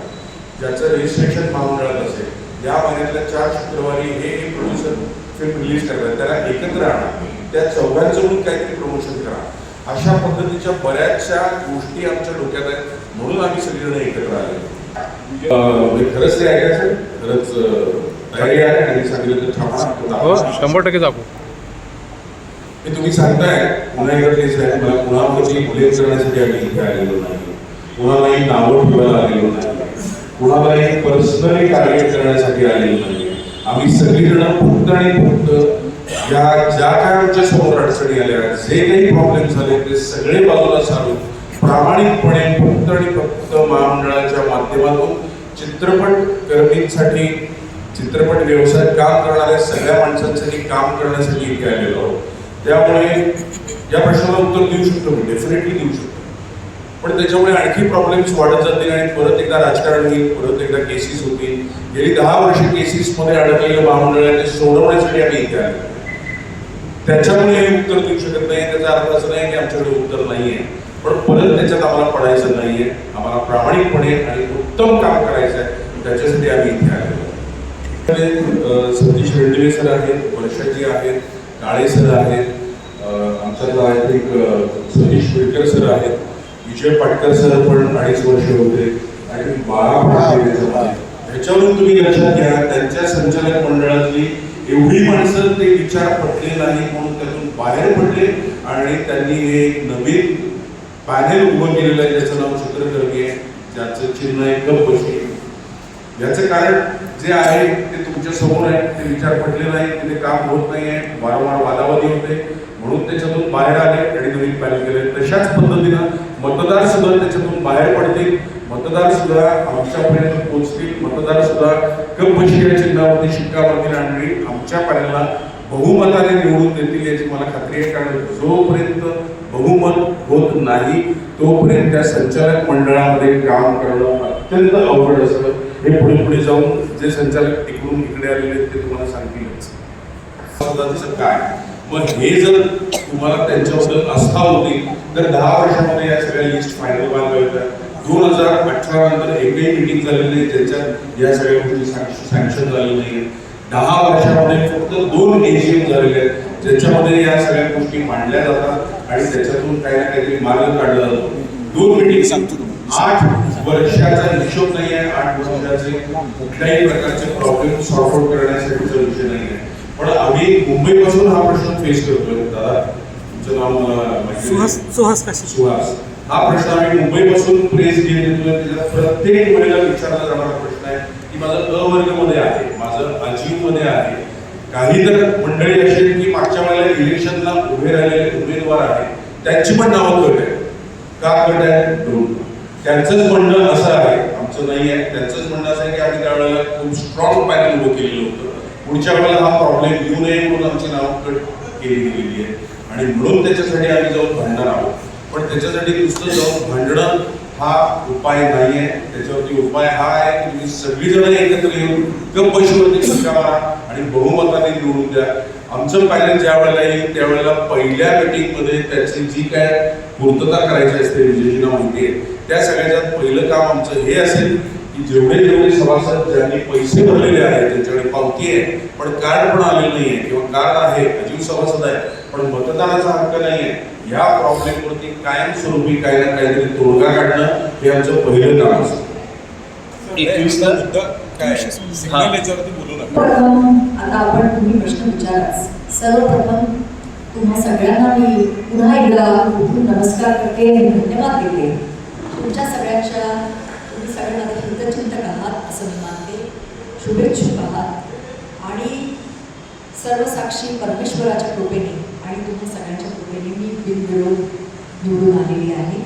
ज्याचं रजिस्ट्रेशन महामंडळात असेल. या महिन्यातल्या 4 शुक्रवारी हे प्रोड्युसर फिल्म रिलीज करतात, त्याला एकत्र आणा, त्या 4घांचं काहीतरी प्रमोशन करा. अशा पद्धतीच्या बऱ्याचशा गोष्टी आमच्या डोक्यात आहेत, म्हणून आम्ही सगळीजण एकत्र आले. खरंच ते ऐकायचं, खरंच तयारी आहे आणि सांगितलं तर छापा 100% दाखवू. हे तुम्ही सांगताय पुन्हा एकदा तेच आहे. मला कुणावरती ब्लेम करण्यासाठी आम्ही इथे आलेलो नाही, कुणालाही नावं ठेवायला आलेलो नाही, कुणालाही पर्सनली टार्गेट करण्यासाठी आलेलो नाही. आम्ही सगळीजण फक्त आणि फक्त या ज्या काय आमच्या समोर अडचणी आल्या, जे काही प्रॉब्लेम झाले ते सगळे बाजूला सारून प्रामाणिकपणे फक्त आणि फक्त महामंडळाच्या माध्यमातून चित्रपट कर्मींसाठी, चित्रपट व्यवसायात काम करणाऱ्या सगळ्या माणसांसाठी काम करण्यासाठी इथे आलेलो आहोत. त्यामुळे या प्रश्नाला उत्तर देऊ शकतो मी, डेफिनेटली देऊ शकतो. पण त्याच्यामुळे आणखी प्रॉब्लेम्स वाढत जातील आणि परत एकदा राजकारण होईल, परत एकदा केसेस होतील. गेली 10 वर्ष केसेसमध्ये अडकलेलं महामंडळाने सोडवण्यासाठी आम्ही इथे आलो. त्याच्यामुळे हे उत्तर देऊ शकत नाही. त्याचा अर्थ असं नाही की आमच्याकडे उत्तर नाहीये, पण परत त्याच्यात आम्हाला पडायचं नाहीये. आम्हाला प्रामाणिकपणे आणि उत्तम काम करायचं आहे, त्याच्यासाठी आम्ही इथे आलेलो. सतीश रेड्डी सर आहेत, वर्षाजी आहेत, काळे सर आहेत, आमच्यातला एक सतीश विडकर सर आहेत, विजय पाटकर सर पण 2.5 वर्ष होते आणि 12 ह्याच्यावरून तुम्ही लक्षात घ्या त्यांच्या संचालक मंडळातली एवढी माणसं ते विचार पटले नाही म्हणून त्यातून बाहेर पडले आणि त्यांनी हे नवीन पॅनेल उभं केलेलं आहे ज्याचं नाव चित्रकर्मी आहे, ज्याचं चिन्ह आहे गप बशी. याचं कारण जे आहे ते तुमच्या समोर आहे. ते विचार पटले नाही, ते काम होत नाही आहे, वारंवार वादावादी होते म्हणून त्याच्यातून बाहेर आले आणि नवीन पॅनल केले. तशाच पद्धतीनं मतदार सुद्धा त्याच्यातून बाहेर पडतील, मतदार सुद्धा आमच्यापर्यंत पोहोचतील, मतदार सुद्धा गपबशी या चिन्हावरती शिक्का मारतील आणि आमच्या पॅनलला बहुमताने निवडून देतील याची मला खात्री आहे. कारण जोपर्यंत बहुमत होत नाही तोपर्यंत त्या संचालक मंडळामध्ये काम करणं अत्यंत अवघड असतं. हे पुढे पुढे जाऊन जे संचालक तिकडून इकडे आलेले आहेत ते तुम्हाला सांगतीलच. काय मग हे जर तुम्हाला त्यांच्याबद्दल आस्था होती तर 10 वर्षामध्ये या सगळ्या लिस्ट फायनल बांधल्या होत्या. 2018 नंतर एकही मीटिंग झालेली नाही ज्याच्यात या सगळ्या गोष्टी सँक्शन झालेल्या नाही. 10 वर्षामध्ये फक्त 2 एजीएम झालेले आहेत ज्याच्यामध्ये या सगळ्या गोष्टी मांडल्या जातात आणि त्याच्यातून काही ना काहीतरी मार्ग काढला जातो. 2 मीटिंग सांगतो 8 वर्षाचा हिशोब नाही आहे. 8 वर्षाचे कुठल्याही प्रकारचे प्रॉब्लेम सॉर्ट आउट करण्यासाठीचा विषय नाही आहे. पण आम्ही मुंबईपासून हा प्रश्न फेस करतोय. दादा तुमचं नाव मला सुहास. हा प्रश्न आम्ही मुंबईपासून प्रेस घेऊन येतोय. त्याच्यात प्रत्येक वेळेला विचारला जाणारा प्रश्न आहे की माझं अ वर्गमध्ये आहे, माझं अजीवमध्ये आहे. काही तर मंडळी अशी आहेत की मागच्या वेळेला इलेक्शनला उभे राहिलेले उमेदवार आहेत त्यांची पण नावं कट आहे. का कट आहे? त्यांचंच म्हणणं असं आहे, आमचं नाही आहे. त्यांचंच म्हणणं असं आहे की आम्ही त्यावेळेला खूप स्ट्रॉंग पॅनल उभं केलेलं होतं. पुढच्या वेळेला हा प्रॉब्लेम येऊ नये म्हणून आमची नावं कट केली गेलेली आहे आणि म्हणून त्याच्यासाठी आम्ही जाऊन भांडणार आहोत. पण त्याच्यासाठी नुसतं जाऊन भांडणं हा उपाय नाही आहे. त्याच्यावरती उपाय हा आहे की तुम्ही सगळीजण एकत्र येऊन गपबशीवरती शिक्का मारा आणि बहुमताने निवडून द्या. आमचं पॅनल ज्या वेळेला येईल त्यावेळेला पहिल्या मीटिंगमध्ये त्याची जी काय पूर्तता करायची असते विजयजींना माहिती आहे. त्या सगळ्याच्यात पहिलं काम आमचं हे असेल की जेवढे सभासद ज्यांनी पैसे भरलेले आहेत त्यांच्याकडे पावती आहे पण कार्ड पण आलेलं नाही आहे किंवा कार्ड आहे अजीव सभासद आहे पण मतदानाचा हक्क नाही आहे, या प्रॉब्लेमवरती कायमस्वरूपी काही ना काहीतरी तोडगा काढणं हे आमचं पहिलं काम असतं. 21ला मुद्दा काय सिग्नल याच्यावरती बोलू नका. आता आपण तुम्ही प्रश्न विचाराच. सर्वप्रथम तुम्हा सगळ्यांना मी पुन्हा एकदा खूप नमस्कार करते आणि धन्यवाद देते. तुमच्या सगळ्यांच्या तुम्ही सगळे माझे हितचिंतक आहात असं मी मानते, शुभेच्छुक आहात आणि सर्वसाक्षी परमेश्वराच्या कृपेने आणि तुम्ही सगळ्यांच्या कृपेने मी बिनविरोध निवडून आलेली आहे.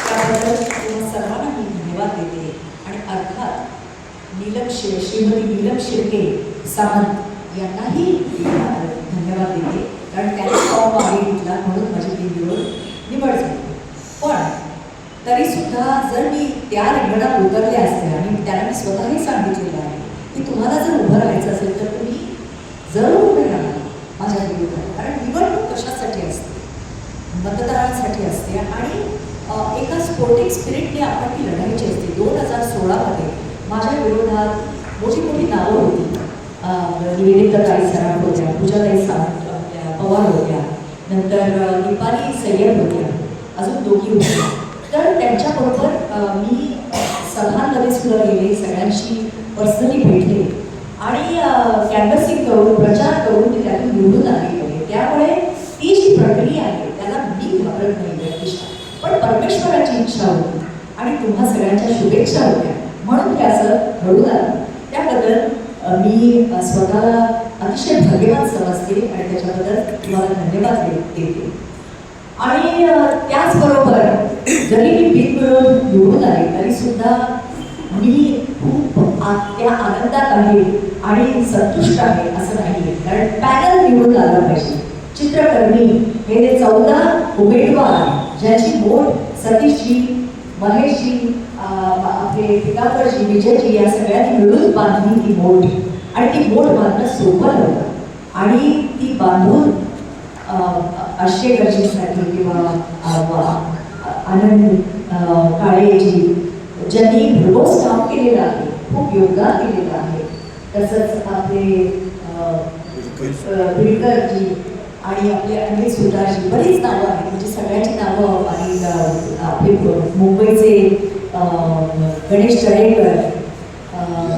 त्याबद्दल तुम्हा सर्वांना मी धन्यवाद देते आणि अर्थात श्रीमती नीलम शिर्के सामंत यांनाही धन्यवाद देते कारण त्यांनी फॉर्म मागे घेतला म्हणून माझी बिनविरोध निवड झाली. पण तरीसुद्धा जर मी त्या रिंगणात उतरले असते आणि त्यांना मी स्वतःही सांगितलेलं आहे की तुम्हाला जर उभं राहायचं असेल तर तुम्ही जरूर उभे राहा माझ्या विरोधात. कारण निवडणूक कशासाठी असते? मतदारांसाठी असते आणि एका स्पोर्टिंग स्पिरिटने आपण ती लढायची असते. 2016मध्ये माझ्या विरोधात मोठी मोठी नावं होती. निवेदिताताई सराफ होत्या, पूजाताई सावंत पवार होत्या, नंतर दीपाली सय्यद होत्या, अजून 2 होत्या. तर त्यांच्याबरोबर मी सभांमध्ये सुद्धा गेले, सगळ्यांशी पर्सनली भेटले आणि कॅनव्हसिंग करून प्रचार करून ते त्यातून निवडून आलेले होते. त्यामुळे ती जी प्रक्रिया आहे त्याला मी घाबरत नाही व्यक्तिशः. पण परमेश्वराची इच्छा होती आणि तुम्हा सगळ्यांच्या शुभेच्छा होत्या म्हणून ते असं घडून आलं. त्याबद्दल मी स्वतःला अतिशय भाग्यवान समजते आणि त्याच्याबद्दल तुम्हाला धन्यवाद देते. आणि त्याचबरोबर जरी मी बिनविरोध निवडून आले तरी सुद्धा मी खूप त्या आनंदात आहे आणि संतुष्ट आहे असं नाही. कारण पॅनल निवडून आलं पाहिजे. चित्रकर्मी हे 14 उमेदवार ज्याची मोठ सतीशजी, महेशजी, आपले पिकावरजी, विजयजी या सगळ्यांनी मिळून बांधली ती बोट. आणि ती बोट बांधणं सोपं नव्हतं आणि ती बांधून आष्टेकरजीसाठी किंवा आनंद काळेजी ज्यांनी भरघोस काम केलेलं आहे, खूप योगदान केलेलं आहे. तसंच आपले बिडकरजी आणि आपले अनिल सुतारजी, बरीच नावं आहेत. म्हणजे सगळ्यांची नावं. आणि आपले मुंबईचे गणेश तळेकर,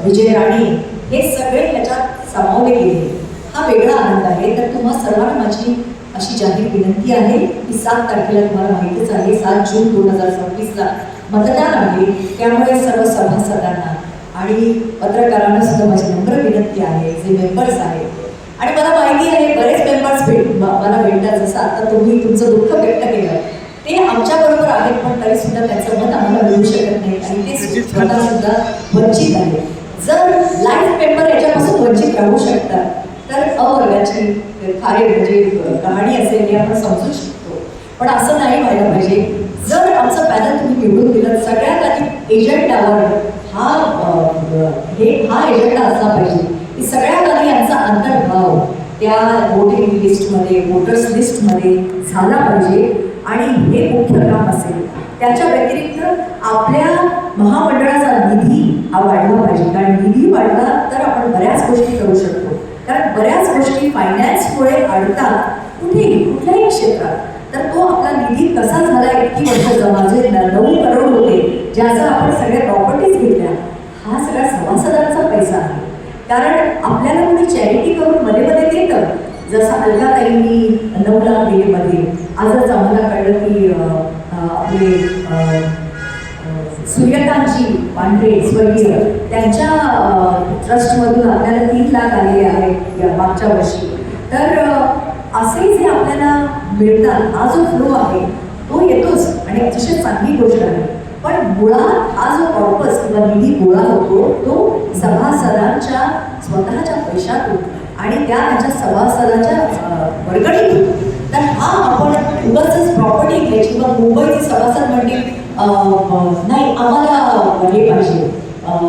विजय राणे हे सगळे ह्याच्यात सामावले गेले. हा वेगळा आनंद आहे. तर तुम्हा सर्वांना माझी अशी जाहीर विनंती आहे की 7 तारखेला तुम्हाला माहितीच आहे 7 जून 2026ला मतदान आहे. त्यामुळे सर्व सभासदांना आणि पत्रकारांना सुद्धा माझी नम्र विनंती आहे, जे मेंबर्स आहेत. आणि मला माहिती आहे बरेच मेंबर्स मला भेटतात. जसं आता तुम्ही तुमचं दुःख व्यक्त केलं, ते आमच्याबरोबर आहेत, पण तरी सुद्धा त्यांचं मत आम्हाला मिळू शकत नाही आणि ते स्वतः सुद्धा वंचित आहे. जर लाईफ मेंबर याच्यापासून वंचित राहू शकतात तर अवर्गाची कार्य म्हणजे कहाणी असेल हे आपण समजू शकतो. पण असं नाही व्हायला पाहिजे. जर आमचं पॅनल तुम्ही निवडून दिलं, सगळ्यात आधी एजंडावर हा एजंडा असला पाहिजे की सगळ्यात आधी यांचा अंतर्भाव त्या वोटिंग लिस्टमध्ये, वोटर्स लिस्टमध्ये झाला पाहिजे. आणि हे मुख्य काम असेल. त्याच्या व्यतिरिक्त आपल्या महामंडळाचा निधी हा वाढला पाहिजे. कारण निधी वाढला तर आपण बऱ्याच गोष्टी करू शकतो. कारण बऱ्याच गोष्टी फायनान्समुळे अडतात कुठल्याही क्षेत्रात. तर तो आपला निधी कसा झाला, इतकी वर्ष जमा जे 9 करोड होते ज्याचा आपण सगळ्या प्रॉपर्टीज घेतल्या, हा सगळा सभासदांचा पैसा आहे. कारण आपल्याला कोणी चॅरिटी करून मध्ये देतं. जसं अलकाताईंनी 9 लाख दिले मध्ये. आजच आम्हाला कळलं की आपले सूर्यकांतजी पांढरे स्वर्गीय त्यांच्या ट्रस्टमधून आपल्याला 3 लाख आलेले आहेत मागच्या वर्षी. तर असे जे आपल्याला मिळतात, हा जो फ्लो आहे तो येतोच आणि अतिशय चांगली गोष्ट आहे. पण मुळात हा जो कॉर्पस किंवा निधी गोळा होतो तो सभासदांच्या स्वतःच्या पैशातून आणि त्यांच्या सभासदांच्या वर्गणीतून. तर हा आपण उगाच प्रॉपर्टी घ्यायची किंवा मुंबईचे सभासद म्हणतील नाही आम्हाला हे पाहिजे,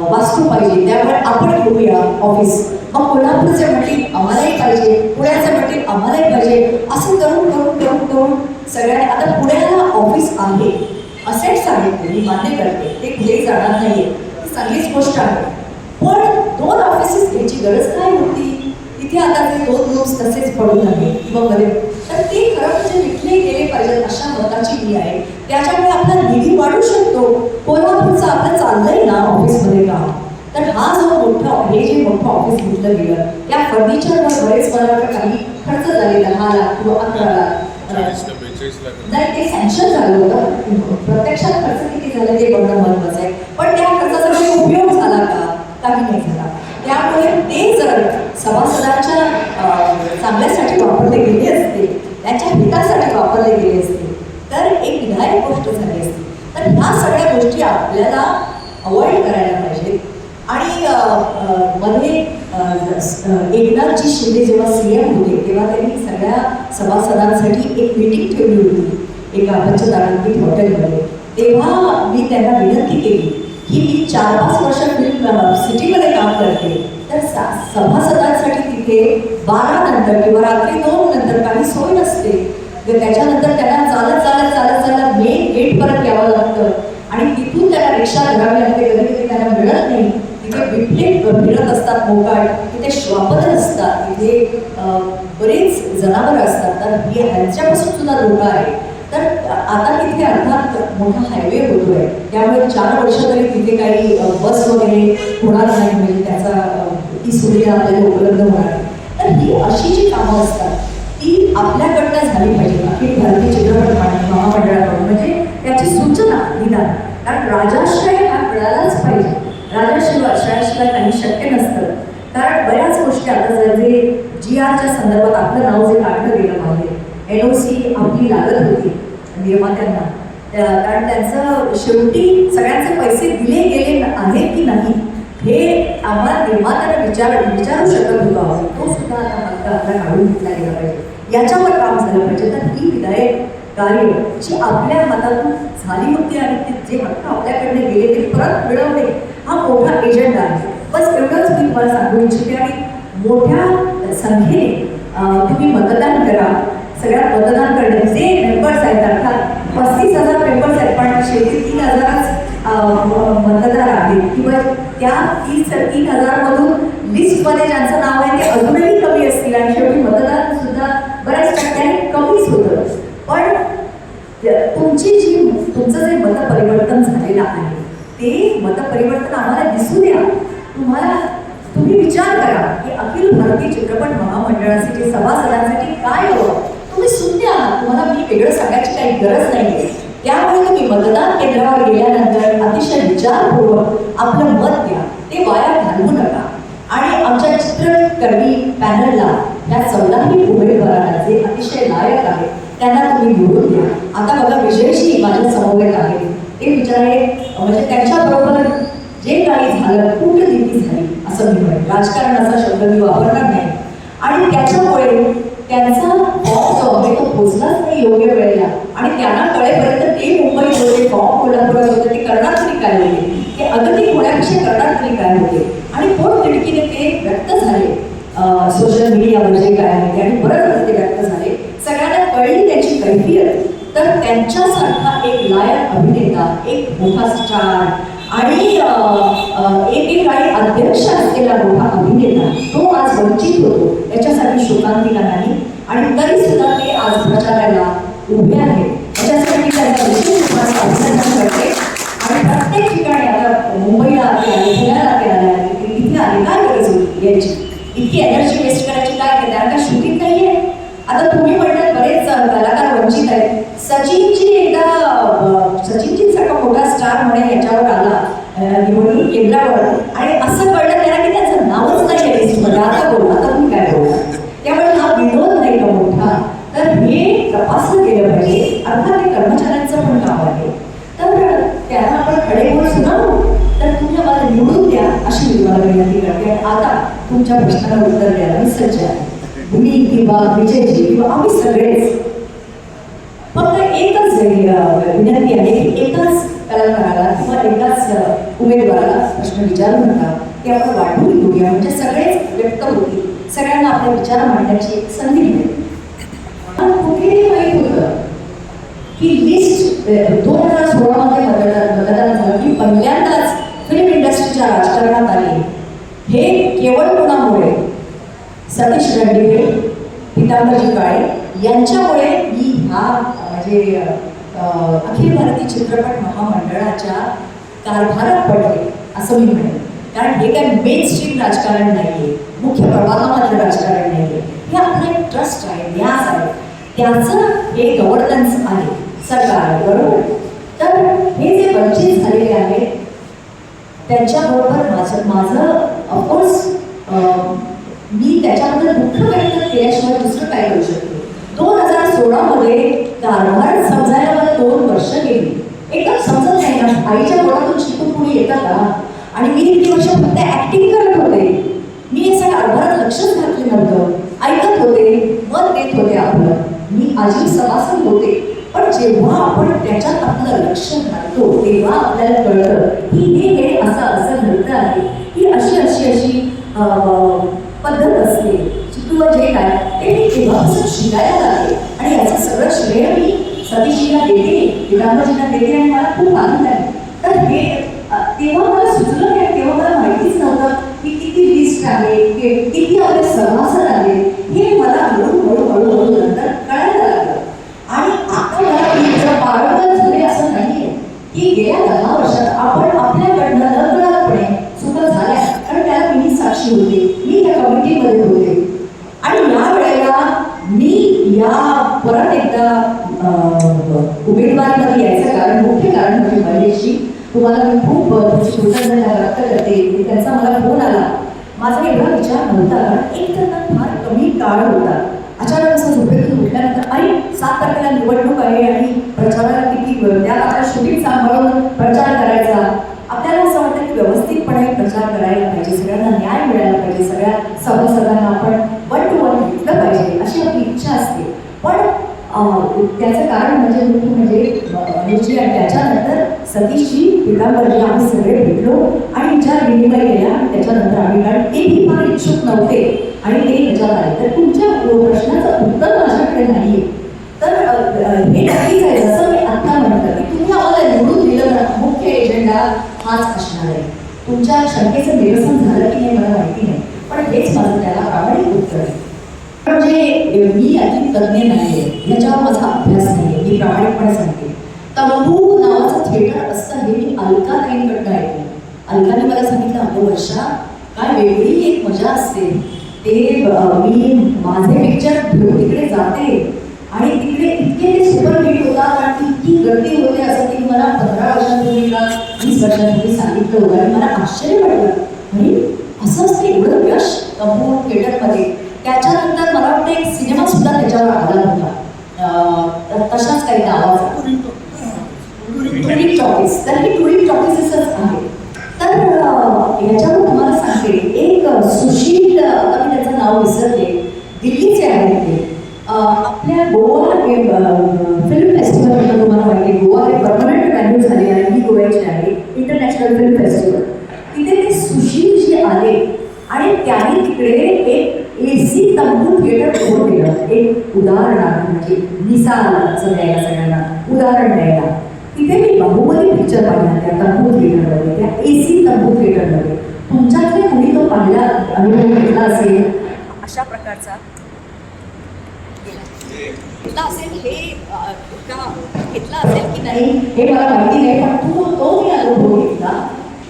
वास्तू पाहिजे, त्यामुळे आपण घेऊया ऑफिस. मग कोल्हापूरचे म्हणतील आम्हालाही पाहिजे, पुण्याचे म्हणतील आम्हालाही पाहिजे. असं करून करून करून करून सगळ्यांनी आता पुण्याला ऑफिस आहे, असेट्स आहेत, मी मान्य करते, ते कुठेही जाणार नाहीये, ही चांगलीच गोष्ट आहे. पण 2 ऑफिसेस घ्यायची गरज काय होती? तिथे आता ते 2 ग्रुप्स तसेच पडून आहे किंवा मध्ये. तर ते खरं म्हणजे विकले गेले पाहिजेत अशा मताची मी आहे. त्याच्यामुळे आपला निधी वाढू शकतो. कोल्हापूरचं आपलं चाललंय ना ऑफिसमध्ये काम. तर हा जो हे जे मोठं ऑफिस घेतलं गेलं त्या फर्निचरवर बरेच मला काही खर्च झाले 10 लाख किंवा 11 लाख नाही, ते सँक्शन झालं होतं. प्रत्यक्षात खर्च किती झाले ते बघणं महत्वाचं आहे. पण त्या खर्चाचा काही उपयोग झाला का? काही नाही झाला. त्यामुळे ते जर सभासदांच्या चांगल्यासाठी वापरले गेले असते, त्यांच्या हितासाठी वापरले गेले असते तर एक विधायक गोष्ट झाली असती. तर ह्या सगळ्या गोष्टी आपल्याला अवॉइड करायला पाहिजेत. आणि मध्ये एकनाथजी शिंदे जेव्हा CM होते तेव्हा त्यांनी सगळ्या सभासदांसाठी एक मीटिंग ठेवली होती एका पंचतारांकित हॉटेलमध्ये. तेव्हा मी त्यांना विनंती केली की मी 4-5 वर्ष फिल्म सिटीमध्ये काम करते, तर सभासदांसाठी तिथे 12 नंतर किंवा रात्री 2 नंतर काही सोय नसते. त्याच्यानंतर त्यांना चालत मेन गेटपर्यंत यावं लागतं आणि तिथून त्यांना रिक्षा धरावी लागते. कधी कधी त्यांना मिळत नाही. तिथे बिबटे फिरत असतात मोकाट, तिथे श्वापदर असतात, तिथे बरेच जनावरं असतात. तर ह्यांच्यापासून सुद्धा धोका आहे. तर आता तिथे अर्थात मोठा हायवे होतोय, त्यामुळे 4 वर्ष तरी तिथे काही बस वगैरे होणार नाही, म्हणजे त्याचा ती सुविधा आपल्याला उपलब्ध होणार नाही. तर ही अशी जी कामं असतात ती आपल्याकडनं झाली पाहिजे. अखिल भारतीय चित्रपट महामंडळाकडून म्हणजे त्याची सूचना निदान. कारण राजाश्रय हा मिळालाच पाहिजे. राजाशिवाय काही शक्य नसतं. कारण जे GRच्या संदर्भात आपलं नाव जे काढलं गेलं पाहिजे, NOC आपली लागत होती निर्मात्यांना, कारण त्यांचं शेवटी सगळ्यांचे पैसे दिले गेले आहेत की नाही हे आम्हाला निर्मात्याला विचारू शकत होतो आहोत. तो सुद्धा आता मात्र आपला काढून घेतला गेला पाहिजे, याच्यावर काम झालं पाहिजे. तर ही विधायक कार्य जी आपल्या हातातून झाली होती आणि ते जे हक्क आपल्याकडे गेले ते परत मिळवणे हा मोठा एजंडा आहे. बस एवढंच मी तुम्हाला सांगू इच्छिते. आणि मोठ्या संख्येने तुम्ही मतदान करा. सगळ्यात मतदान करणे जे मेंबर्स आहेत, अर्थात 35,000 मेंबर्स आहेत, पण शेवटी 3,000च मतदार आहेत किंवा त्या 3,000 मधून लिस्टमध्ये ज्यांचं नाव आहे ते अजूनही कमी असतील आणि शेवटी मतदान सुद्धा बऱ्याच टक्क्याने कमीच होतं. पण तुमचं जे मतपरिवर्तन झालेलं आहे ते मतपरिवर्तन आम्हाला दिसू द्या. तुम्ही विचार करा की अखिल भारतीय चित्रपट महामंडळासाठी सभासदांसाठी काय हवं. तुम्ही शून्य आहात, तुम्हाला मी वेगळं सांगायची काही गरज नाही. त्यामुळे तुम्ही मतदान केंद्रावर गेल्यानंतर अतिशय विचारपूर्वक आपलं मत द्या, ते वाया घालवू नका. आणि आमच्या चित्रकर्मी पॅनलला या 14 उमेदवारांना जे अतिशय लायक आहे त्यांना तुम्ही निवडून द्या. आता बघा विजयशी माझ्या समवेत आहे, ते विचारे म्हणजे त्यांच्याबरोबर जे काही झालं कूटनीती झाली असं मी म्हणेन. राजकारणाचा शब्द मी वापरणार नाही. आणि त्याच्यामुळे त्यांचा फॉर्म जो आहे तो पोचलाच नाही योग्य वेळेला. आणि त्यांना कळेपर्यंत ते मुंबईत होते, फॉर्म कोल्हापुरात होते, ते करणार तरी काय होते, ते अगदी होण्यापेक्षा करणार तरी काय होते. आणि पोटतिडकीने ते व्यक्त झाले सोशल मीडियावर जे काय आहे आणि बरंच ते व्यक्त झाले. सगळ्यांना कळली त्याची कैफियत. तर त्यांच्यासारखा एक लायक अभिनेता, एक मोठा स्टार आणि एकेकाळी अध्यक्ष असलेला मोठा अभिनेता तो आज वंचित होतो, याच्यासाठी शोकांतिका नाही. आणि तरी सुद्धा ते आज प्रचाराला उभे आहेत. याच्यासाठी त्यांचा विशेष अभिनंदन करते. आणि प्रत्येक ठिकाणी आता मुंबईला ते आले, पुण्याला ते आले, इथे आले, काय गरज होती याची, इतकी एनर्जी वेस्ट करायची काय करते. कारण का शूटिंग नाही आहे. आता तुम्ही म्हणतात बरेच कलाकार वंचित आहेत. सचिनजी सारखा मोठा स्टार म्हणे याच्यावर आला निवडणूक केंद्रावर आणि असं कळलं त्याला की त्याचं नावच नाही आहे लिस्टमध्ये. आता बोला, आता तुम्ही काय बोलता. त्यामुळे हा विनोद नाही का मोठा, तर हे तपासलं गेलं पाहिजे. अर्थात हे कर्मचाऱ्यांचं पण काम आहे. तर त्यांना आपण खडेबोल सुनावू, तर तुम्ही आम्हाला निवडून द्या अशी मी तुम्हाला विनंती करते. आणि आता तुमच्या प्रश्नाला उत्तर द्यायला मी सज्ज आहे. मी किंवा विजयजी किंवा आम्ही सगळेच फक्त एकच विनंती आहे की एकाच कलाकाराला किंवा एकाच उमेदवाराला प्रश्न विचारू नका, ते आपण वाटून घेऊया. म्हणजे सगळेच व्यक्त होतील, सगळ्यांना आपले विचार मांडण्याची एक संधी मिळेल. कुठेही माहीत होतं की लिस्ट 2016 मध्ये मतदान झालं की पहिल्यांदाच फिल्म इंडस्ट्रीच्या राजकारणात आली. हे केवळ कोणामुळे, सतीश रणदिवे, पितांबरजी काळे यांच्यामुळे ही ह्या म्हणजे अखिल भारतीय चित्रपट महामंडळाच्या कारभारात पडले असं मी म्हणेन. कारण हे काय मेन स्ट्रीम राजकारण नाही आहे, मुख्य प्रवाहामधलं राजकारण नाही आहे. हे आपलं एक ट्रस्ट आहे, न्यास आहे, त्याचं हे गव्हर्नन्स आहे सरकार, बरोबर. तर हे जे वंचित झालेले आहेत त्यांच्याबरोबर माझं ऑफकोर्स मी त्याच्याबद्दल दुःख व्यक्त केल्याशिवाय दुसरं काय करू शकतो. 2016 मध्ये कारभार समजायला मला 2 वर्ष गेली. एकदम समजत नाही ना, आईच्या पोटातून शिकून कुणी येतं का. आणि मी इतकी वर्ष फक्त ऍक्टिंग करत होते, मी याचा कारभारात लक्षच घातलं नव्हतं. ऐकत होते, मत देत होते आपलं, मी आजीव सभासद होते. पण जेव्हा आपण त्याच्यात आपलं लक्ष घालतो तेव्हा आपल्याला कळतं की हे असं घडतं आहे, ही अशी पद्धत असते किंवा जे काय ते मी तेव्हापासून शिकायला लागले. आणि याचं सगळं श्रेय मी सतीशजीला देते, पितांबरजींना देते आणि मला खूप आनंद आहे. तर हे तेव्हा मला सुचलं नाही, तेव्हा मला माहितीच नव्हतं की किती लिस्ट आहे, किती आपले सभासद आले, हे मला हळूहळू नंतर कळायला लागलं. आणि आता मला मी जर पारंगत झाले असं नाहीये की गेल्या 10 वर्षात आपण आपल्याकडनं नकळतपणे चुका झाल्या, कारण त्याला मी साक्षी होते, मी त्या कमिटीमध्ये होते. आणि या वेळेला मी या परत एकदा उमेदवारीमध्ये यायचं कारण मुख्य कारण म्हणजे महेशजी, तुम्हाला मी खूप तुमची कृतज्ञता व्यक्त करते. त्यांचा मला फोन आला, माझा एवढा विचार नव्हता, कारण एक तर ना फार कमी काळ होता. अचानक असं झोपेतून उठल्यानंतर अरे 7 तारखेला निवडणूक आहे आणि प्रचाराला किती त्या आपल्या शूटिंग सांभाळून प्रचार करायचा. आपल्याला असं वाटतं की व्यवस्थितपणे प्रचार करायला पाहिजे, सगळ्यांना न्याय मिळायला पाहिजे, सगळ्या सभासदांना आपण 1 to 1 घेतलं पाहिजे अशी आपली इच्छा असते. पण त्याचं कारण म्हणजे अनुजी आणि त्याच्यानंतर सतीशजी, पितांबरजी आम्ही सगळे भेटलो आणि विचार विनिमय केला. आणि त्याच्यानंतर आम्ही, कारण तेही फार इच्छुक नव्हते आणि ते ह्याच्यात आले. तर तुमच्या प्रश्नाचं उत्तर माझ्याकडे नाही आहे. तर हे नक्कीच आहे, जसं मी आत्ता म्हटलं की तुम्ही आम्हाला निवडून दिलं तर मुख्य एजेंडा हाच असणार आहे. तुमच्या शंकेचं निरसन झालं की नाही मला माहिती नाही, पण हेच माझं त्याला प्रामाणिक उत्तर आहे. म्हणजे मी अगदी तज्ज्ञ नाही आहे, ह्याच्यावर माझा अभ्यास नाही आहे, मी प्रामाणिकपणे सांगते. तंबू नावाचं थिएटर असतं हे मी अलकाताईंकडनं ऐकलं. अलकाने मला सांगितलं, अगं वर्षा, काय वेगळी एक मजा असते. ते मी माझे पिक्चर घेऊन तिकडे जाते आणि तिकडे इतके ते सुपरहिट होतात आणि इतकी गर्दी होते, असं की मला 15 वर्षांपूर्वी का 20 वर्षांपूर्वी सांगितलं होतं. आणि मला आश्चर्य वाटलं, म्हणजे असं असतं एवढं यश तंबू थिएटरमध्ये. त्याच्यानंतर मला वाटतं एक सिनेमा सुद्धा त्याच्यावर आला होता, तशाच काही नावाचा, टुरिस्ट टॉकीज. तर ही टुरिस्ट टॉकीजच आहे. तर याच्यावर तुम्हाला सांगते, एक सुशील, आता मी त्याचं नाव विसरते, दिल्लीचे आहेत ते. आपल्या गोवा फिल्म फेस्टिवल तुम्हाला माहिती आहे, गोवा हे परमनंट व्हॅल्यू झाले आहे, ही गोव्याची आहे इंटरनॅशनल फिल्म फेस्टिवल. तिथे ते सुशील जे आले आणि त्यांनी तिकडे एक AC तंबू थिएटर उभं केलं. एक उदाहरणार्थ म्हणजे निसाचं द्यायला, सगळ्यांना उदाहरण द्यायला. तिथे मी बाहुबली पिक्चर पाहिला त्या तंबू थिएटरमध्ये, त्या AC तंबू थिएटरमध्ये. तुमच्याकडे कोणी तो पाहिला, अनुभव घेतला असेल अशा प्रकारचा घेतला असेल, हे का घेतला असेल की नाही हे मला माहिती नाही, पण तो मी अनुभव घेतला.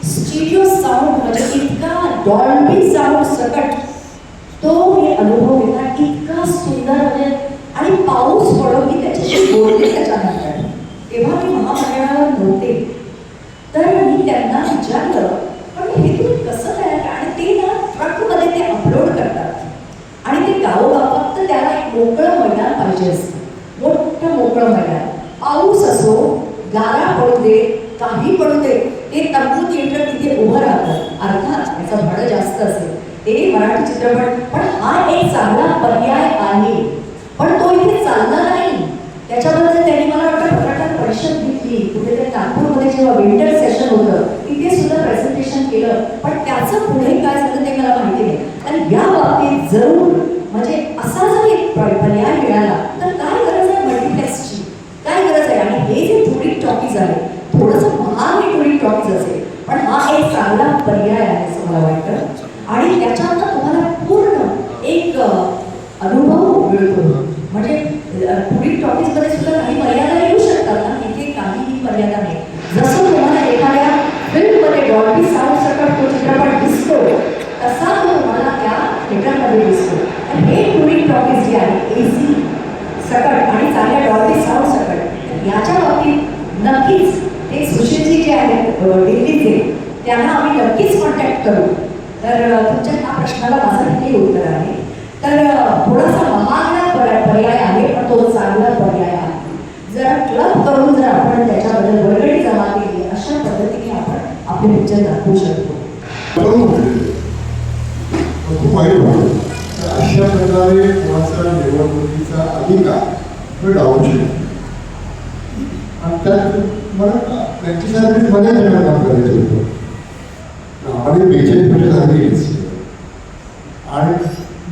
स्टिरिओ साऊंड म्हणजे इतका डॉल्बी साऊंड सकट तो मी अनुभव घेतला, इतका सुंदर. म्हणजे आणि पाऊस पडो की त्याच्याशी बोलले त्याच्यानंतर, तेव्हा मी महामंडळावर नव्हते. तर मी त्यांना विचारलं, पण हे तुम्ही कसं तयार करा. आणि ते ना ट्रकमध्ये ते अपलोड करतात आणि ते गावोगाव, फक्त त्याला एक मोकळं मैदान पाहिजे असतं, मोठं मोकळं मैदान. पाऊस असो, गारा पडू दे, काही पडू दे, ते तंबू थिएटर तिथे उभं राहतं. अर्थात त्याचं भाडं जास्त असेल, ते मराठी चित्रपट, पण हा एक चांगला पर्याय आहे. पण तो इथे चालला नाही. त्याच्याबद्दल त्यांनी मला वाटतं पत्रकार परिषद घेतली कुठेतरी नागपूरमध्ये, जेव्हा विंटर सेशन होतं तिथे सुद्धा प्रेझेंटेशन केलं. पण त्याचं पुढे काय झालं ते मला माहिती नाही. आणि या बाबतीत जरूर म्हणजे असा जर एक पर्याय मिळाला तर काय गरज आहे मल्टिप्लेक्सची, काय गरज आहे. आणि हे जे टुरिस्ट टॉकीज आहे, थोडंसं महाग हे टुरिस्ट टॉकीज असेल, पण हा एक चांगला पर्याय आहे असं मला वाटतं. आणि त्याच्यात तुम्हाला पूर्ण एक अनुभव मिळतो. म्हणजे टुरिस्ट टॉकीजमध्ये सुद्धा काही मर्यादा येऊ शकतात ना, इथे काहीही मर्यादा नाही. जसं तुम्हाला एखाद्या फिल्ममध्ये डॉल्बी साऊंड सकट तो चित्रपट दिसतो, तसा तो तुम्हाला त्या थिएटरमध्ये दिसतो. आणि हे टुरिस्ट टॉकीज जे आहे AC सकट आणि चांगल्या डॉल्बी साऊंड सकट, याच्या बाबतीत नक्कीच ते सुशीलजी जे आहेत दिल्लीचे, त्यांना आम्ही नक्कीच कॉन्टॅक्ट करू. तर तुमच्या ह्या प्रश्नाला माझं हे उत्तर आहे. तर थोडासा महागडा पर्याय आहे, पण तो चांगला पर्याय आहे. जर क्लब करून जर आपण त्याच्याबद्दल वर्गणी जमा केली, अशा पद्धतीने आपण आपले पिक्चर दाखवू शकतो. खूप वाईट वाटतं. अशा प्रकारे कोणाचा निवडणुकीचा अधिकार डावू शकतो. आणि त्यात मला त्यांच्यासारखीच मला सगळं काम करायचं होतं. आम्हाला 42 झालीच आणि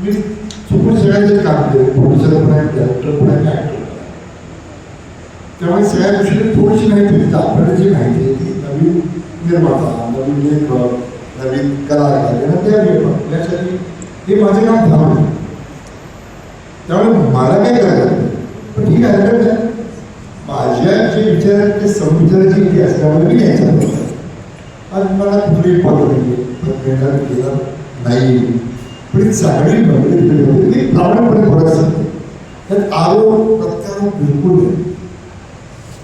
मी चुकून सगळ्यांचंच काम केलं. प्रोड्युसर पण आहे, डायरेक्टर पण आहे, ॲक्टर. त्यामुळे सगळ्या गोष्टी थोडीशी माहिती, आपल्याला जी माहिती आहे ती नवीन निर्माता, नवीन लेखक, नवीन कलाकार यांना त्या यासाठी हे माझं काम थांबलं. त्यामुळे मला काय करायचं, पण ही काय माझ्या जे विचार आहेत ते समविचाराचे इथे असल्यामुळे मी घ्यायचं. आज मला कुठली मिळणार केलं नाही, पण ही चांगली बघितली प्रामाणिकपणे फरक सांगते. त्यात आरोप प्रत्यारोप बिलकुल नाही.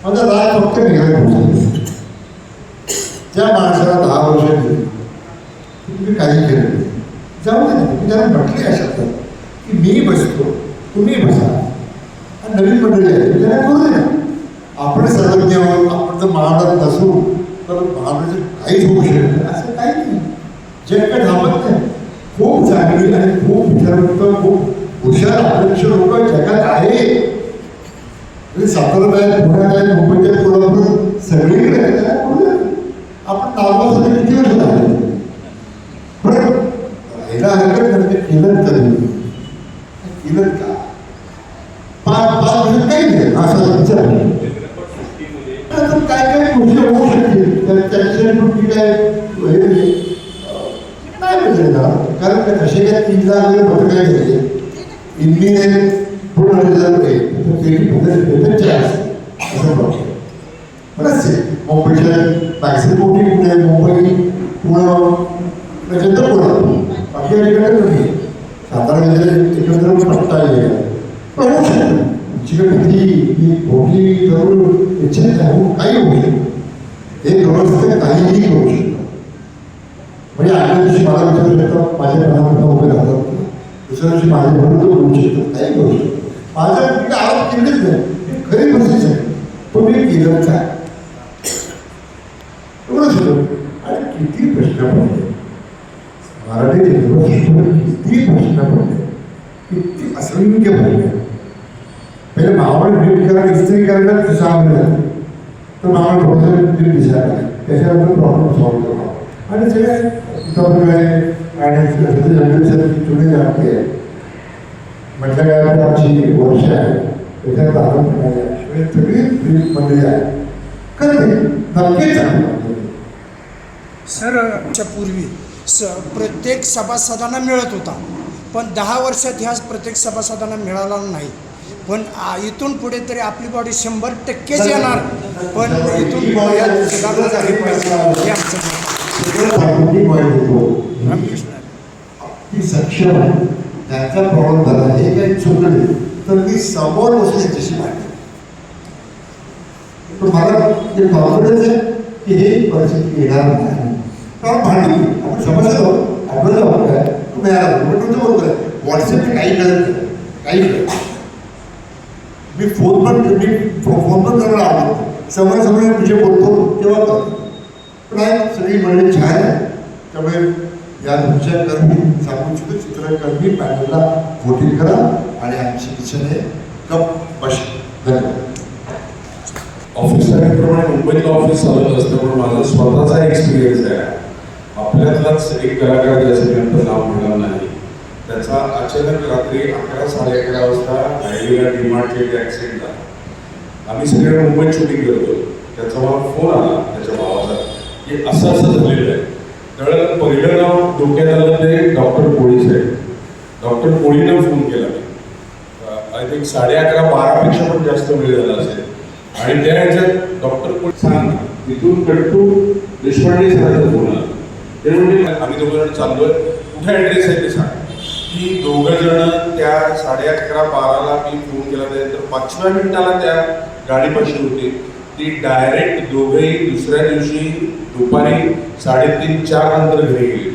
माझा राग फक्त निघायला पोहोचला. ज्या माणसाला 10 वर्ष दिली तुम्ही काही केलं नाही, जाऊ दे ना, मी त्याला म्हटले या शब्दात की मी बसतो, तुम्ही बसा, आणि नवीन मंडळी आहे त्याला करू दे ना. आपण सर्वज्ञ आहोत, आपण जर महाराज नसू तर महाराज काहीच होऊ शकत नाही असं काही नाही. जग काय थांबत नाही. खूप चांगली आणि खूप विचारवंत, खूप हुशार आदर्श लोक जगात आहे. सातारा आहे, पुण्यात आहे, मुंबईत आहे, कोल्हापूर सगळीकडे आहे. त्याला करू दे. आपण नावासाठी किती वर्ष झाले पण राहायला हरकत नाही. ते केलं कधी केलं का 5 वर्ष काही नाही असा विचार काय काय गोष्टी होऊ शकतील त्याच्यासाठी काय नाही म्हणजे कारण असे काय 3 लाख वगैरे काय झाले इंडियन पूर्ण मुंबईच्या मॅक्सिमम मोठी पुणे मुंबई पुणं त्याच्यानंतर पुणं बाकी ठिकाणी कमी साधारण एकत्र पट्टा येईल पण होऊ शकतं तुमची भीती मोठी जरूर इच्छित काही होऊ शकतं हे व्यवस्थित काहीही होऊ शकतं. म्हणजे आदल्या दिवशी मला विचारू शकतात माझ्या मनात उभे राहतात दुसऱ्या दिवशी माझ्या म्हणून तो बोलू शकतो काही करू शकतो. माझ्या कुठे आरोप केलेच नाही खरी परिस्थिती आहे पण मी केलं काय एवढं शकतो. आणि किती प्रश्न पडले मराठी किती प्रश्न पडले किती असंख्य पडले. पहिले मावळ भेट करा इस्त्री करायला 6 महिन्यात तर मावळ थोडंसं दिसायला त्याच्यानंतर प्रॉब्लेम सॉल्व्ह करा आणि सगळे जुने जाणते म्हटलं काय आमची वर्ष आहे त्याच्यात आनंद सगळी मंडळी आहे करते नक्कीच सर च्या पूर्वी प्रत्येक सभासदांना मिळत होता पण 10 वर्षात ह्या प्रत्येक सभासदांना मिळाला नाही. पण इथून पुढे तरी आपली बॉडी 100%च येणार पण इथून पुढे यात सुधारणा झाली पाहिजे हे आमचं रामकृष्ण ती सक्षम आहे त्यांचा प्रॉब्लेम झाला हे काही चुकले तर मी समोर बसून याच्याशी माहिती पण मला हे कॉन्फिडन्स आहे की हे परिस्थिती येणार नाही. कारण भांडू आपण समजत आहोत आपल्याला होत आहे तुम्ही तुमचं बरोबर आहे. व्हॉट्सअपने काही कळत काही कळत मी फोन पण करायला आवडतो समोर तुझे बोलतो तेव्हा करतो पण आहे सगळी मंडळी छान आहे. त्यामुळे या तुमच्या कर्मी सामूहिक चित्रकर्मी पॅनलला वोटिंग करा आणि आमची मिशन आहे गप बशी. धन्यवाद. ऑफिस प्रमाणे मुंबईतलं ऑफिस चालत असतं पण माझा स्वतःचा एक्सपिरियन्स आहे. आपल्यातलाच एक कलाकार ज्याच्यानंतर नाव मिळालं नाही त्याचा अचानक रात्री 11-11:30 वाजता राहिलेला डीमार्टच्या एक ॲक्सिडेंट झाला. आम्ही सगळे मुंबईत शूटिंग करतो. त्याचा मला फोन आला त्याच्या भावाचा की असं झालेलं आहे. त्यावेळेला पहिलं नाव डोक्यात आलं ते डॉक्टर कोळी साहेब. डॉक्टर कोळीनं फोन केला मी आय थिंक 11:30-12 पण जास्त वेळ झाला असेल आणि त्या ह्याच्यात डॉक्टर कोळी सांग तिथून कट्टू देशपांडे सरांचा फोन आला. ते म्हणजे आम्ही 2 जण चाललोय कुठे ॲड्रेस आहे ते सांग. की 2 जण त्या 11:30-12ला मी फोन केला त्यानंतर 5व्या मिनिटाला त्या गाडीपाशी होती. ती डायरेक्ट दोघेही दुसऱ्या दिवशी दुपारी 3:30-4 नंतर घरी गेली.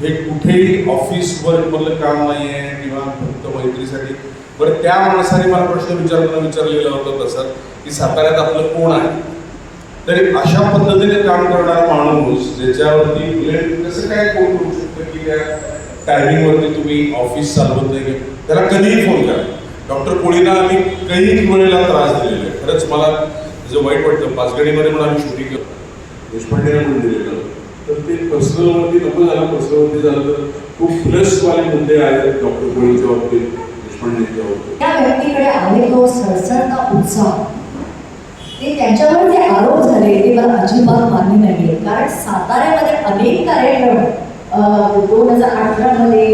हे कुठेही ऑफिसवर मधलं काम नाही आहे किंवा फक्त मैत्रीसाठी. बरं त्या माणसाने मला प्रश्न विचारलेला होता तसं की साताऱ्यात आपलं कोण आहे. तरी अशा पद्धतीने काम करणारा माणूस ज्याच्यावरती कसं काय कोण करू शकतं की त्या टायमिंगवरती तुम्ही ऑफिस चालवत नाही त्याला कधीही फोन करा. डॉक्टर कोळींना आम्ही काही वेळेला त्रास दिलेला आहे. खरंच मला त्याचं वाईट वाटतं. पाचगणीमध्ये पण आम्ही शूटिंग करतो देशपांडेला पण दिलेलं तर ते पर्सनलवरती नको झालं. पर्सनलवरती झालं तर खूप प्लसवाले मुद्दे आहेत डॉक्टर कोळींच्या बाबतीत देशपांडेच्या बाबतीत. त्या व्यक्तीकडे आहे तो सळसळता उत्साह ते त्यांच्यावर जे आरोप झाले ते मला अजिबात मान्य नाही. कारण साताऱ्यामध्ये अनेक कार्यक्रम 2018मध्ये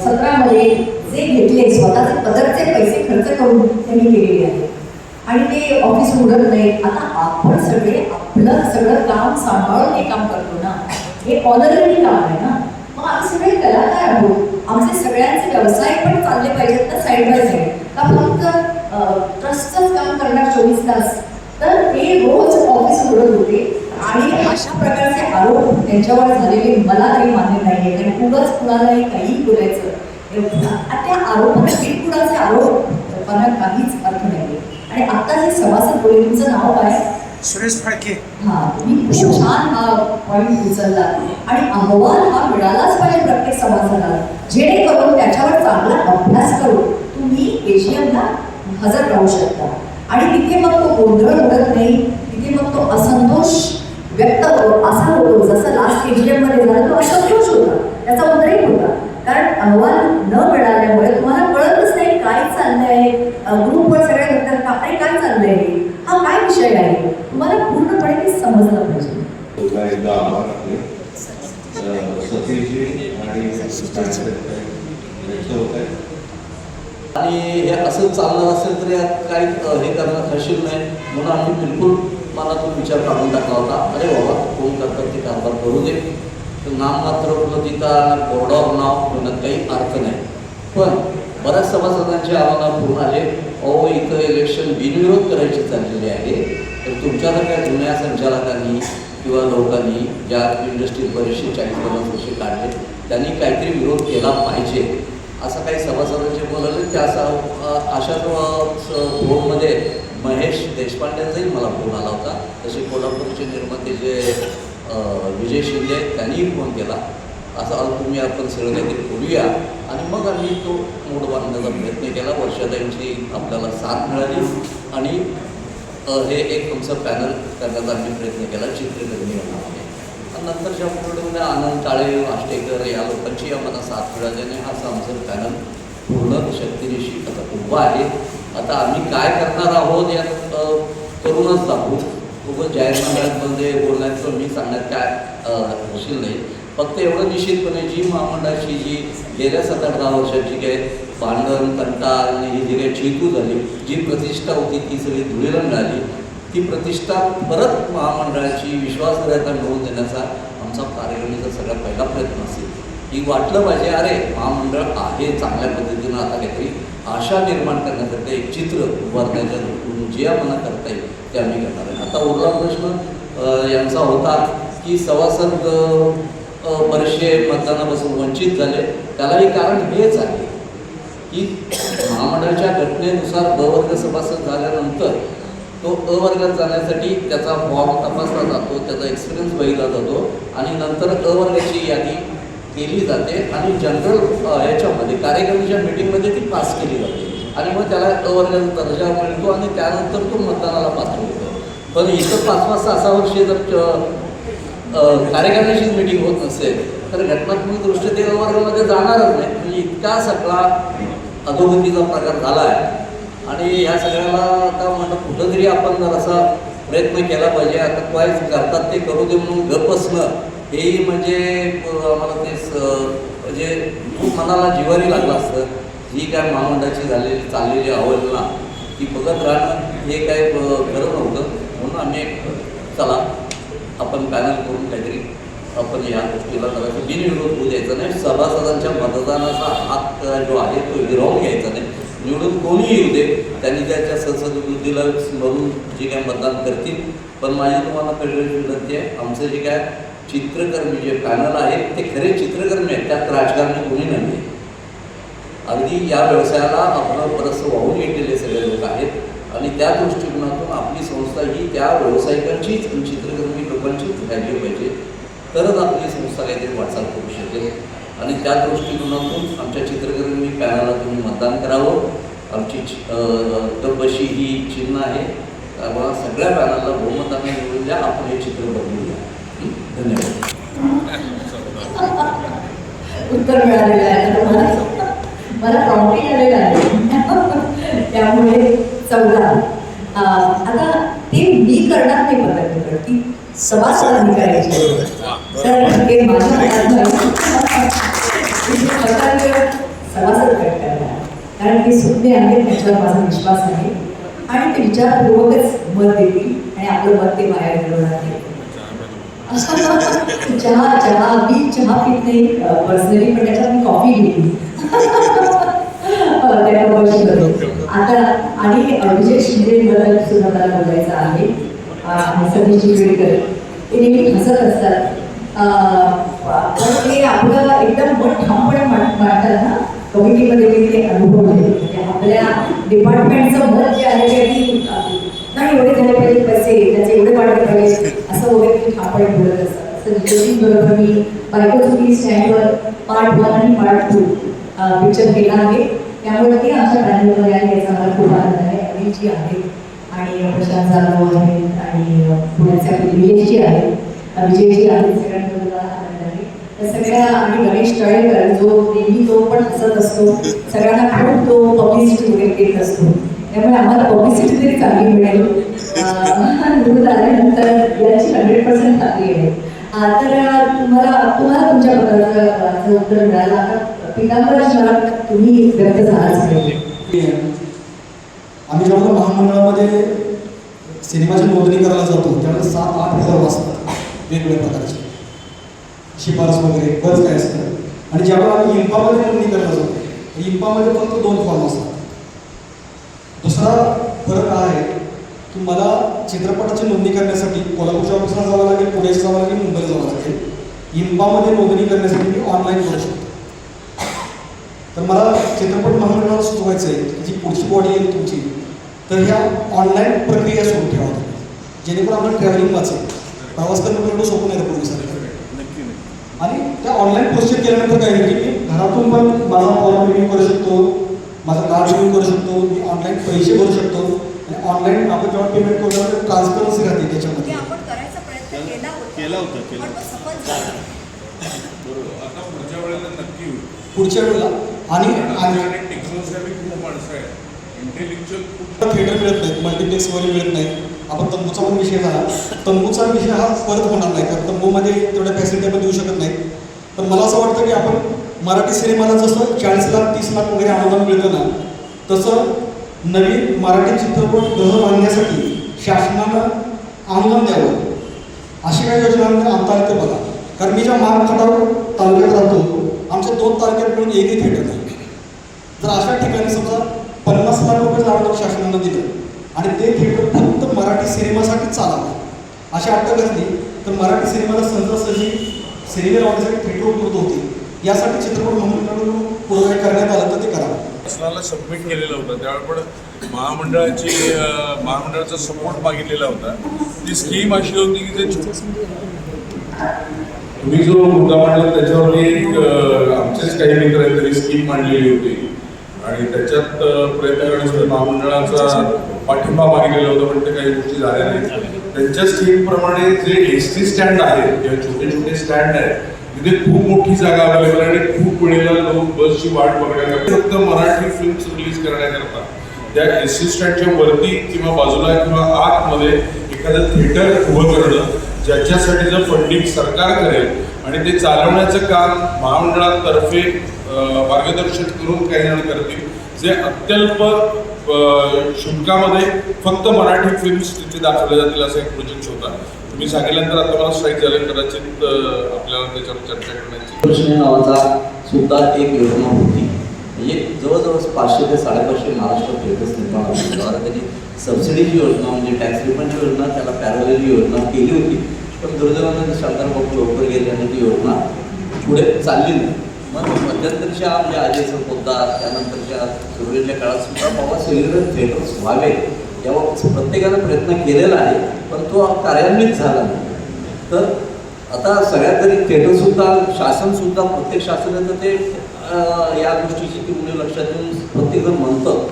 17मध्ये जे घेतले स्वतःचे पदरचे पैसे खर्च करून त्यांनी केलेले आहेत आणि ते ऑफिस उघडत नाही. आता आपण सगळे आपलं सगळं काम सांभाळून हे काम करतो ना हे ऑनररी काम आहे ना. मग आम्ही सगळे कलाकार आहोत. आमचे सगळ्यांचे व्यवसाय पण चालले पाहिजेत ना साईड बाय साईड का फक्त ट्रस्टचंच काम करणार 24 तास. तर ते रोज ऑफिस उघडत होते आणि अशा प्रकारचे आरोप त्यांच्यावर झालेले मला तरी मान्य नाही आहे. कारण उगाच कुणालाही काहीही बोलायचं त्या आरोपाला बिनबुडाचे आरोप करताना काहीच अर्थ नाही. आणि आता जे सभासद बोलले, तुमचं नाव काय? सुरेश फाळके. हा, तुम्ही खूप छान हा पॉईंट उचलला. आणि अहवाल हा मिळालाच पाहिजे प्रत्येक सभासदाला, जेणेकरून त्याच्यावर चांगला अभ्यास करून तुम्ही एजीएमला हजर राहू शकता. आणि तिथे मग तो गोंधळ उडत नाही, तिथे मग तो असंतोष व्यक्त असा होतो जसं लास्ट एजीएम मध्ये झाला तो असंतोष होता, त्याचा उद्रेक होता. कारण अहवाल न मिळाल्यामुळे तुम्हाला कळतच नाही काय चाललंय, ग्रुपवर सगळ्या घटक काय काय चाललंय, हा काय विषय आहे, तुम्हाला पूर्णपणे ते समजलं पाहिजे. पुन्हा एकदा आभार आपले सतीशजी आणि व्यक्त होत आहे. आणि हे असं चाललं असेल तर यात काही हे करणं खशील नाही, म्हणून आम्ही बिलकुल मनातून विचार काढून टाकला होता. अरे बाबा, कोण करतात ते कारभार करू दे, नाममात्र तिथं बोर्डावर नाव ठेवण्यात काही अर्थ नाही. पण बऱ्याच सभासदांची आव्हानं पूर्ण आले. अहो, इथं इलेक्शन बिनविरोध करायची चाललेली आहे, तर तुमच्यासारख्या जुन्या संचालकांनी किंवा लोकांनी ज्या इंडस्ट्रीयल बरेचसे 40-50 वर्षे काढले त्यांनी काहीतरी विरोध केला पाहिजे असं काही सभासदांचे बोलले. त्या अशाच फोनमध्ये महेश देशपांडेंचाही मला फोन आला होता. तसे कोल्हापूरचे निर्माते जे विजय शिंदे त्यांनीही फोन केला. असं तुम्ही आपण सगळं काहीतरी करूया. आणि मग आम्ही तो मूड बांधण्याचा प्रयत्न केला. वर्षाताईंची आपल्याला साथ मिळाली आणि हे एक तुमचं पॅनल करण्याचा आम्ही प्रयत्न केला चित्रकर्मी नावाने. आणि नंतरच्या पिरियडमध्ये आनंद काळे, आष्टेकर या लोकांची आम्हाला साथ मिळाल्याने असं आमचं पॅनल पूर्ण शक्तीनिशी आता उभं आहे. आता आम्ही काय करणार आहोत यात करूनच दाखवू. खूपच जाहीरनाम्यामध्ये बोलण्याचं मी सांगण्यात काय होशील नाही. फक्त एवढं निश्चितपणे जी महामंडळाची जी गेल्या 7-8-10 वर्षाची काही भांडण तंटा आणि ही जी काही चेतू झाली, जी प्रतिष्ठा होती ती सगळी धुळीला मिळाली. ती प्रतिष्ठा परत महामंडळाची विश्वासार्हता मिळवून देण्याचा आमचा कार्यक्रमाचा सगळ्यात पहिला प्रयत्न असेल. की वाटलं पाहिजे अरे महामंडळ आहे चांगल्या पद्धतीनं, आता काहीतरी आशा निर्माण करण्यासाठी एक चित्र उभारण्याच्या दृष्टीने जे आम्हाला करता येईल ते आम्ही करणार आहे. आता उरला प्रश्न यांचा होता की सभासद बरेचसे मतदानापासून वंचित झाले. त्यालाही कारण हेच आहे की महामंडळाच्या घटनेनुसार ब वर्ग सभासद झाल्यानंतर तो अ वर्गात जाण्यासाठी त्याचा फॉर्म तपासला जातो, त्याचा एक्सपिरियन्स बघितला जातो आणि नंतर अ वर्गाची यादी केली जाते आणि जनरल ह्याच्यामध्ये कार्यकारिणीच्या मीटिंगमध्ये ती पास केली जाते आणि मग त्याला अ वर्गाचा दर्जा मिळतो आणि त्यानंतर तो मतदानाला पात्र होतो. पण इथं 5-6 वर्षे जर कार्यकारिणीचीच मीटिंग होत नसेल तर घटनात्मक दृष्ट्या ते अ वर्गामध्ये जाणारच नाही. म्हणजे इतका सगळा अधोगतीचा प्रकार झाला आहे. आणि ह्या सगळ्याला आता म्हणलं कुठंतरी आपण जरासा प्रयत्न केला पाहिजे. आता काय करतात ते करू दे म्हणून गप्प बसणं हेही म्हणजे आम्हाला ते म्हणजे खूप मनाला जिव्हारी लागलं असतं. ही काय महामंडळाची चाललेली अवहेलना ती बघत राहणं हे काय खरं नव्हतं. म्हणून आम्ही चला आपण पॅनल करून काहीतरी आपण या गोष्टीला जरा बिनविरोध होऊ द्यायचा नाही. सभासदांच्या मतदानाचा हक्क जो आहे तो हिरावून घ्यायचा नाही. निवडून कोणीही येऊ दे, त्यांनी त्याच्या संसदीय बुद्धीला स्मरून जे काय मतदान करतील. पण माझी तुम्हाला कळलेली विनंती आहे, आमचं जे काय चित्रकर्मी जे पॅनल आहेत ते खरे चित्रकर्मी आहेत, त्यात राजकारणी कोणी नाही. अगदी या व्यवसायाला आपण बरंचसं वाहून घेतलेले सगळे लोक आहेत आणि त्या दृष्टिकोनातून आपली संस्था ही त्या व्यावसायिकांचीच चित्रकर्मी लोकांचीच राहिली पाहिजे, तरच आपली संस्था काहीतरी वाटचाल करू शकेल. आणि त्या दृष्टिकोनातून आमच्या चित्रकर्मी पॅनलला तुम्ही मतदान करावं. आमची तपशी ही चिन्ह आहे, त्यामुळे सगळ्या पॅनलला बहुमताने निवडून द्या. आपण हे चित्र बदलूया. धन्यवाद. उत्तर मिळालेलं आहे मला प्रॉम्प्टिंग आलेलं आहे. त्यामुळे 14 आता ते मी करणार नाही पद्धत ती सभासदांनी करायची. तर हे माझ्या सभासद करतात कारण ते सुज्ञ आहेत, त्यांच्यावर माझा विश्वास आहे आणि ते विचारपूर्वकच मत देतील आणि आपलं मत ते बाहेर घडवणार नाही. चहा मी चहा पित नाही पर्सनली, पण त्याच्यात मी कॉफी घेतली आता. आणि विजय शिंदेबद्दल सुद्धा मला बोलायचं आहे. सतीश चिखलीकर ते नेहमी हसत असतात. पण ते आपलं एकदम मन ठामपणे मांडतात ना कमिटीमध्ये मी ते अनुभवले. म्हणजे आपल्या डिपार्टमेंटचं मत जे आहे ते नाही एवढे झाले पाहिजे पैसे त्याचे एवढे वाढले पाहिजे असं वगैरे ते ठामपणे बोलत असतात. असं बरोबर मी बायको चुकी स्टँडवर पार्ट 1 आणि पार्ट 2 पिक्चर केला आहे. त्यामुळे ते आमच्या पॅनलमध्ये आहे याचा मला खूप आनंद आहे. अनिलजी आहे आणि प्रशांत जाधव आहेत आणि पुण्याच्या विजयजी आहेत, विजयजी आहेत, सगळ्यांना मला आनंद आहे. त्या सगळ्या आणि गणेश तळेकर जो नेहमी तो पण हसत असतो, सगळ्यांना खूप तो पब्लिसिटी वगैरे देत असतो. त्यामुळे आम्हाला पब्लिसिटी तरी चांगली मिळेल निवडून आल्यानंतर याची 100% खात्री आहे. तर तुम्हाला तुमच्या पदाचं उत्तर मिळालं. आता पितांबर तुम्ही व्यक्त झालाच पाहिजे. आम्ही जेव्हा महामंडळामध्ये सिनेमाची नोंदणी करायला जातो त्यावेळेस 7-8 फॉर्म असतात वेगवेगळ्या प्रकारचे, शिफारस वगैरे बरंच काय असतं. आणि जेव्हा आम्ही इम्पामध्ये नोंदणी करायला जातो तर इम्पामध्ये फक्त 2 फॉर्म असतात. दुसरा फरक हा आहे की मला चित्रपटाची नोंदणी करण्यासाठी कोल्हापूरच्या ऑफिसला जावं लागेल, पुण्याला जावं लागेल, मुंबईला जावं लागेल. इम्पामध्ये नोंदणी करण्यासाठी मी ऑनलाईन करू शकतो. तर मला चित्रपट महामंडळाला सुचवायचं आहे की जी पुढची बॉडी येईल तुमची तर ह्या ऑनलाईन प्रक्रिया सुरू ठेवा तुम्ही, जेणेकरून आपलं ट्रॅव्हलिंग वाचेल. प्रवास करणं एवढं सोपं नाही पूर्वीसारखं. आणि त्या ऑनलाईन प्रोसेस केल्यानंतर काय आहे की मी घरातून पण माझा फॉर्म रिन्यू करू शकतो, माझं कार्ड रिन्यू करू शकतो, मी ऑनलाईन पैसे भरू शकतो. आणि ऑनलाईन आपण जेव्हा पेमेंट करू तेव्हा ट्रान्सपरन्सी राहते त्याच्यामध्ये. आपण करायचा प्रयत्न केला होता. बरोबर. आता पुढच्या वेळेला नक्की होईल. पुढच्या वेळेला आणि टेक्नॉलॉजी खूप माणसं आहे, इंटेलेक्च्युअल खूप थिएटर मिळत नाहीत, मल्टिप्लेक्स वगैरे मिळत नाही. आपण तंबूचा पण विषय झाला. तंबूचा विषय हा परत होणार नाही कारण तंबूमध्ये तेवढ्या फॅसिलिटी आपण देऊ शकत नाही. पण मला असं वाटतं की आपण मराठी सिनेमाला जसं 40 लाख 30 लाख वगैरे अनुदान मिळतं ना, तसं नवीन मराठी चित्रपट गृह बांधण्यासाठी शासनानं अनुदान द्यावं. अशी काही योजना आणता येते बघा. कारण मी ज्या खटाव तालुक्यात राहतो आमच्या 2 तालुक्यात मिळून एकही थिएटर नाही. जर अशा ठिकाणी समजा 50 लाख रुपये अनुदान शासनानं दिलं आणि ते थिएटर फक्त मराठी सिनेमासाठी चालावं अशी अट्टा घातली तर मराठी सिनेमाला सहजासहजी सिनेमा लावण्यासाठी थिएटर उपलब्ध होती. यासाठी चित्रपट महामंडळाकडून पुढे करण्यात आलं तर ते करावं. शासनाला सबमिट केलेलं होतं त्यावेळी पण महामंडळाचा सपोर्ट मागितलेला होता. ती स्कीम अशी होती की ते तुम्ही जो मुद्दा मांडला त्याच्यावरती एक आमचेच काही मित्र आहेत तरी स्कीम मांडलेली होती आणि त्याच्यात प्रयत्न करण्यासाठी महामंडळाचा पाठिंबा मागितलेला होता पण ते काही गोष्टी झाल्या नाहीत. त्यांच्या स्कीमप्रमाणे जे एसटी स्टँड आहेत किंवा छोटे छोटे स्टँड आहेत तिथे खूप मोठी जागा अवेलेबल आहे आणि खूप वेळेला लोक बसची वाट बघण्याकरता फक्त मराठी फिल्म्स रिलीज करण्याकरता त्या एसटी स्टँडच्या वरती किंवा बाजूला किंवा आतमध्ये एखादं थिएटर उभं करणं ज्याच्यासाठीचं फंडिंग सरकार करेल आणि ते चालवण्याचं काम महामंडळातर्फे मार्गदर्शन करून काही जण करतील जे अत्यल्प शुल्कामध्ये फक्त मराठी फिल्म्स तिथे दाखवल्या जातील असा एक प्रोजेक्ट होता. तुम्ही सांगितल्यानंतर आता मला स्ट्राईक झालं कदाचित आपल्याला त्याच्यावर चर्चा करण्याची कृष्ण नावाचा सुद्धा एक योजना होती. म्हणजे जवळजवळ 500 ते 550 महाराष्ट्र थिएटर्स निर्माण होते. त्यांनी सबसिडीची योजना म्हणजे टॅक्स रिफंडची योजना त्याला पॅरलल योजना केली होती. पण दुर्दैवाने शांताराम लवकर गेल्याने ती योजना पुढे चालली नाही. मग मध्यंतरीच्या म्हणजे आजेचं पोद्दार त्यानंतरच्या सुरुवातीच्या काळात सुद्धा बाबा सगळीकडे थिएटर्स व्हावे यावर प्रत्येकानं प्रयत्न केलेला आहे पण तो कार्यान्वित झाला नाही. तर आता सगळ्यात तरी थिएटरसुद्धा शासनसुद्धा प्रत्येक शासनाचं ते या गोष्टीची ती मुले लक्षात घेऊन प्रत्येकजण म्हणतं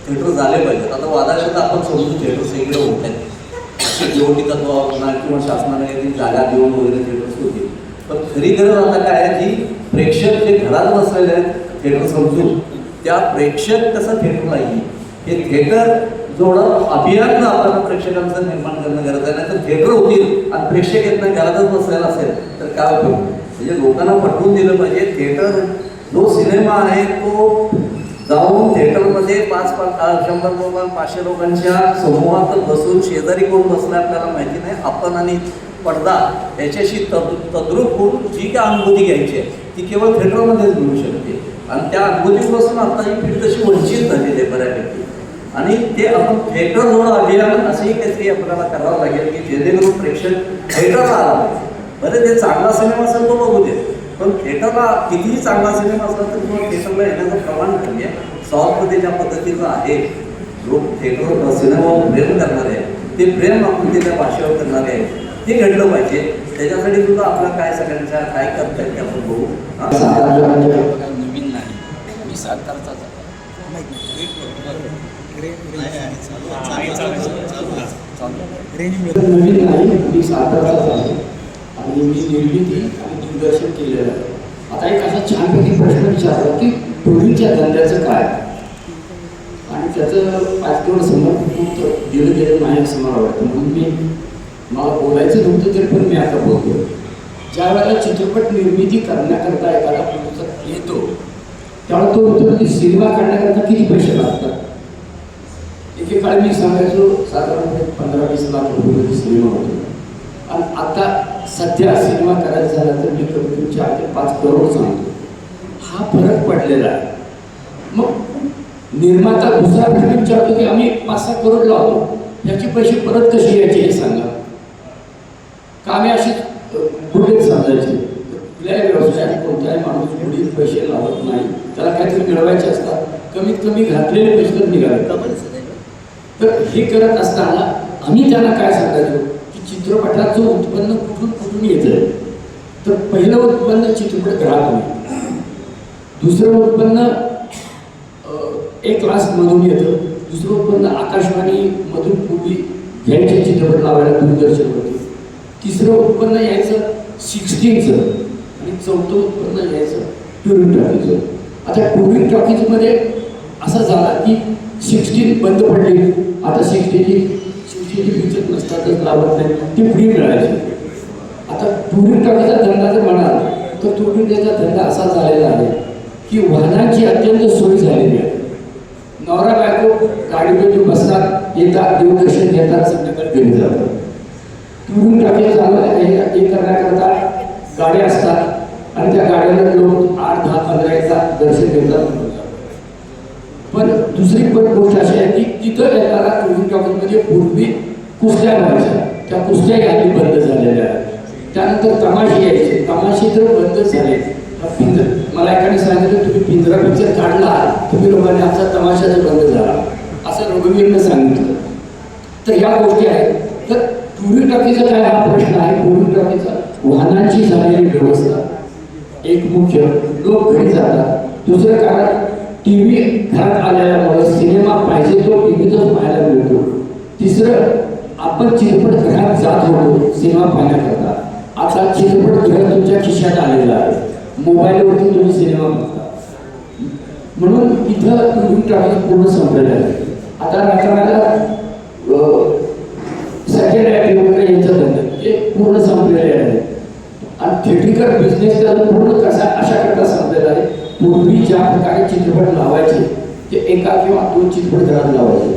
थिएटर झाले पाहिजेत. आता वादाला आपण समजून थिएटर सगळीकडे होत आहेत निवडणी तत्वावर म्हणा किंवा शासनाने जागा देऊन वगैरे थिएटर्स होते. पण खरी गरज आता काय आहे की प्रेक्षक जे घरात बसलेले आहेत थिएटर समजून त्या प्रेक्षक कसं थिएटरला येईल हे थिएटर जोडं अभियान आपल्याला प्रेक्षकांचं निर्माण करणं गरज आहे. नाही तर थिएटर होतील आणि प्रेक्षक येत नाही घरातच बसायला असेल तर काय उपयोग. म्हणजे लोकांना पटवून दिलं पाहिजे थिएटर जो सिनेमा आहे तो जाऊन थिएटरमध्ये 100 लोक 500 लोकांच्या समूहात बसून शेजारी कोण बसला आपल्याला माहिती नाही. आपण आणि पडदा याच्याशी तद्रूप होऊन जी काय अनुभूती घ्यायची आहे ती केवळ थिएटरमध्येच मिळू शकते. आणि त्या अनुभूतीपासून आता ही पिढी तशी वंचित झालेली आहे बऱ्यापैकी. आणि ते आपण थिएटर जोड अभियान असंही काहीतरी आपल्याला करावं लागेल की जेणेकरून प्रेक्षक थिएटरला आला पाहिजे. बरं ते चांगला सिनेमा असेल तो बघू दे, पण थिएटरला कितीही चांगला सिनेमा असेल तर किंवा थिएटरला येण्याचं प्रमाण कमी आहे. साऊथमध्ये ज्या पद्धतीचं आहे, लोक थिएटरवर सिनेमावर प्रेम करणारे आहे, ते प्रेम आपण त्या भाषेवर करणारे आहे, ते घडलं पाहिजे. त्याच्यासाठी सुद्धा आपला काय सगळ्यांच्या काय करता येईल ते आपण बघू. नवीन नाही, मी सातारचाच आहे. नवीन नाही, मी सातारचाच आहे आणि मी निर्मिती आणि दिग्दर्शन केलेलं आहे. आता एक असा छानपैकी प्रश्न विचारला की पूर्वीच्या धंद्याचं काय, आणि त्याचं आज तेवढं समर्पित दिलं गेलं नाही असं मला वाटतं. म्हणून मला बोलायचं नव्हतं तरी पण मी आता बोलतो. ज्या वेळेला चित्रपट निर्मिती करण्याकरता एखादा प्रोड्युसर येतो त्यावेळेला तो म्हणतो की सिनेमा काढण्याकरता किती पैसे लागतात. एकेकाळी मी सांगायचो साधारणपणे 15-20 लाख रुपये सिनेमा होतो, आणि आता सध्या सिनेमा करायचा झाला तर मी कमीत कमी 4 ते 5 करोड सांगतो. हा फरक पडलेला आहे. मग निर्माता दुसरा प्रश्न विचारतो की आम्ही 5-6 करोड लावतो, याचे पैसे परत कसे यायचे हे सांगा. का आम्ही असे बुडीत समजायचे. कुठल्याही व्यवसायात कोणताही माणूस बुडीत पैसे लावत नाही, त्याला काहीतरी मिळवायचे असतात. कमीत कमी घातलेले पैसे तर निघाले. तर हे करत असताना आम्ही त्यांना काय सांगायचो की चित्रपटाचं उत्पन्न कुठून येतं. तर पहिलं उत्पन्न चित्रपटगृहातून, दुसरं उत्पन्न एक क्लासमधून येतं, दुसरं उत्पन्न आकाशवाणीमधून पूर्वी घ्यायचे चित्रपट लावायला दूरदर्शनवरती, तिसरं उत्पन्न यायचं 16चं, आणि चौथं उत्पन्न यायचं टुरिंग टॉकीजचं. आता टुरिंग टॉकीजमध्ये असं झाला की 16 बंद पडली. आता 16ची पिक्चर नसतातच, लावत नाही, ती फ्री मिळायची. आता टुरिंग टॉकीचा धंदा जर म्हणाल तर टुरिंग टॉकीचा धंदा असा झालेला आहे की वाहनांची अत्यंत सोय झालेली आहे. नवरा बायको गाडीमध्ये बसतात, येतात, देवदर्शन घेतात, संध्याकाळी घरी जातात. टुरिंग टॉकीज हे करण्याकरता गाड्या असतात आणि त्या गाड्याला लोक 8, 10, 15 येतात, दर्शन घेतात. पण दुसरी पण गोष्ट अशी आहे की तिथं येणारा टुरिंग टॉकीजमध्ये पूर्वी कुस्त्या व्हायच्या, त्या कुस्त्या यादी बंद झालेल्या आहेत. त्यानंतर तमाशे यायचे, तमाशे तर बंद झाले. मला एकाने सांगितलं तुम्ही पिंजरा पिक्चर काढला, तुम्ही लोकांनी आमचा तमाशाच बंद झाला, असं रघुवीरनं सांगितलं. तर ह्या गोष्टी आहेत. तर टुरिंग टॉकीजचा काय हा प्रश्न आहे. टुरिंग टॉकीजचा वाहनांची झालेली व्यवस्था एक मुख्य, लोक घरी जातात. दुसरं कारण TV घरात आल्यामुळे सिनेमा पाहिजे तो टीव्हीतच पाहायला मिळतो. तिसरं आपण चित्रपटगृहात जात होतो सिनेमा पाहण्याकरता, आता चित्रपटगृह तुमच्या खिशात आलेला आहे, मोबाईलवरती तुम्ही सिनेमा बघता. म्हणून इथं टुरिंग टॉकीज पूर्ण संपलेलं आहे. आता राहणाऱ्या सॅटेलाईट वगैरे यांचं धंदा ते पूर्ण संपलेले आहे. आणि थिएट्रिकल बिझनेस तर पूर्ण अशा करता संपलेला आहे. पूर्वी ज्या प्रकारे चित्रपट लावायचे ते एका किंवा 2 चित्रपटगृहात लावायचे.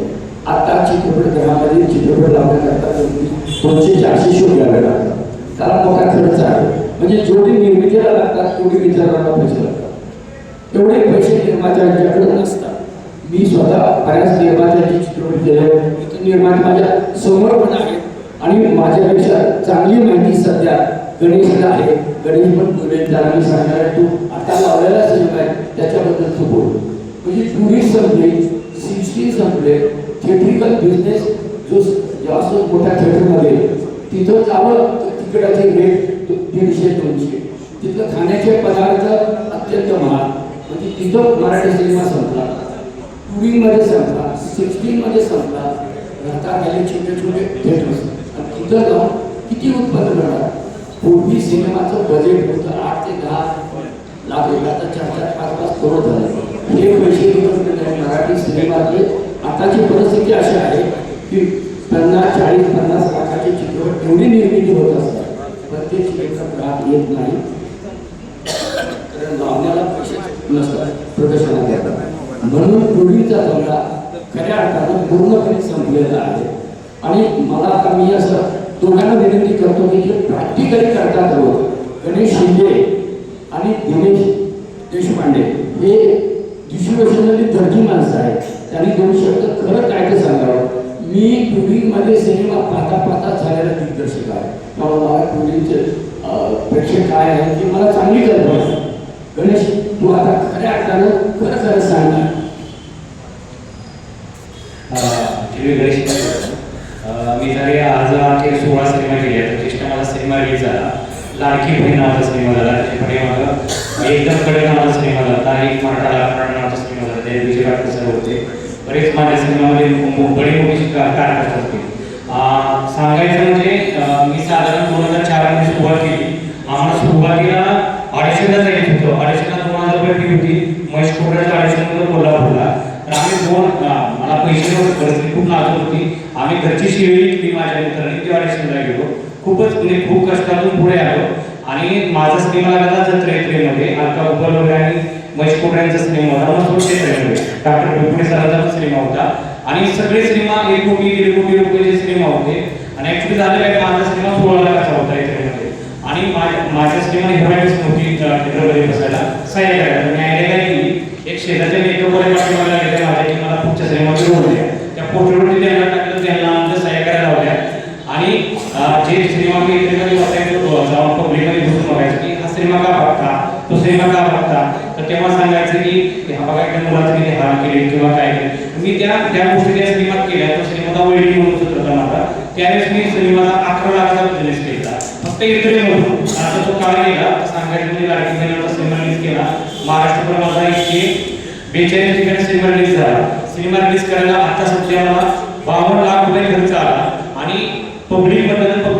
आता चित्रपटगृहामध्ये चित्रपट लावण्याकरता 200-400 शो घ्यावे लागतात. त्याला मोठा खर्च आहे. म्हणजे जेवढी निर्मितीला लागतात तेवढी विचारांना पैसे लागतात. एवढे पैसे निर्मात्यांच्याकडे नसतात. मी स्वतः बऱ्याच निर्मात्यांचे चित्रपट केले, इथं निर्माते माझ्या समोर पण आहे आणि माझ्यापेक्षा चांगली माहिती सध्या गणेशला आहे. गणेश पण बोलेल, त्याला मी सांगणार आहे तू आता लावलेला सिनेमा आहे त्याच्याबद्दल तू बोल. म्हणजे टुरिस्ट संपले, 16 संपले. थिएट्रिकल बिझनेस जो जास्त मोठ्या थिएटरमध्ये तिथं जावं तर तिकिटाचे रेट 150-200, तिथलं खाण्याचे पदार्थ अत्यंत महाग. म्हणजे तिथं मराठी सिनेमा संपला, टुरिंगमध्ये संपला, 16मध्ये संपला. राहता गेले छोटे छोटे थिएटर्स आणि तिथं जाऊन किती उत्पन्न मिळणार. पूर्वी सिनेमाचं बजेट होतं 8 ते 10 लाख रुपये, आता 4-5 करोड झाले. हे पैसे मराठी सिनेमातले. आताची परिस्थिती अशी आहे की 50-40-50 लाखाचे चित्रपट एवढी निर्मिती होत असतात, प्रत्येक चित्रपट येत नाही कारण लावण्याला पैसे नसतात, प्रदर्शनात येतात. म्हणून पूर्वीचा धंदा खऱ्या अर्थानं पूर्णपणे संपलेला आहे. आणि मला आता मी असं दोघांना विनंती करतो की जे प्रॅक्टिकली करतात लोक, गणेश शिंदे आणि दिनेश देशपांडे हे डिस्ट्रिब्युशनमध्ये दर्जी माणसं आहेत. त्यांनी 2 शब्द खरं काय आहे ती मला चांगली कल्पना आहे. गणेश, तू आता खऱ्या अर्थानं खरं सांगणार. गणेश मी जरी आज 16 सिनेमा केले तर ज्येष्ठ माझा सिनेमा रिलीज झाला. लाडकी बहीण नावाचा सिनेमा झाला. त्याच्याकडे माझा एकदम कडे नावाचा सिनेमा झाला. एक मराठा नावाचा सिनेमा झाला. त्या विजय डॉक्टर सर होते. बरेच माझ्या सिनेमामध्ये बडी मोठी कारकिर्द होती. सांगायचं म्हणजे मी साधारण 2004 मध्ये सुरुवात केली. आम्हाला सुरुवातीला ऑडिशनला जायचं होतं. ऑडिशनला 2000 रुपये फी होती. महेश कोकराचं ऑडिशन होतं कोल्हापूरला. तर आम्ही मला पैसे नव्हते, परिस्थिती खूप नाजूक होती. आम्ही घरची शिवेली केली माझ्या मित्रांनी. ते ऑडिशनला गेलो. खूपच म्हणजे खूप कष्टातून पुढे आलो आणि माझा सिनेमा लागला जत्रेमध्ये. अलका उपर वगैरे आणि महेश कोकरांचा सिनेमा होता. मग क्षेत्रामध्ये डॉक्टर बिपुणे सरांचा सिनेमा होता. आणि सगळे सिनेमा 1 कोटी 1.5 कोटी रुपयाचे सिनेमा होते. आणि ऍक्च्युली झालं काय, माझा सिनेमा 16 लाखाचा होता याच्यामध्ये. आणि माझ्या सिनेमा हिरोईन्स नव्हती चित्रपती बसायला सहाय्य करायला. मी आयडिया काय केली, एक शेजारच्या मेकअपवाले पाठीमागे आले माझ्या की मला पुढच्या सिनेमाची रोल द्या. त्या पोर्ट्रेटवरती त्यांना टाकलं, त्यांना आमचं सहाय्य करायला लावल्या. आणि जे सिनेमा मी इकडे बसायचो जाऊन पब्लिकमध्ये बसून बघायचं की हा सिनेमा का बघता, तो सिनेमा का बघता. तर तेव्हा सांगायचं की हा बघा एका मुलाचं किती हाल केले किंवा काय केले. मी त्या गोष्टी त्या सिनेमात केल्या. तो सिनेमाचा वैडी म्हणून सुद्धा होता माझा. त्यावेळेस मी सिनेमाचा 11 लाखाचा बिझनेस केला फक्त इकडे म्हणून. आता तो काळ गेला सांगायचं म्हणजे लाडकी बहिणीचा सिनेमा रिलीज केला. महाराष्ट्रभर माझा 142 ठिकाणी सिनेमा रिलीज झाला. सिनेमा रिलीज करायला आता सध्या मला 52 लाख रुपये खर्च आला. आणि पब्लिक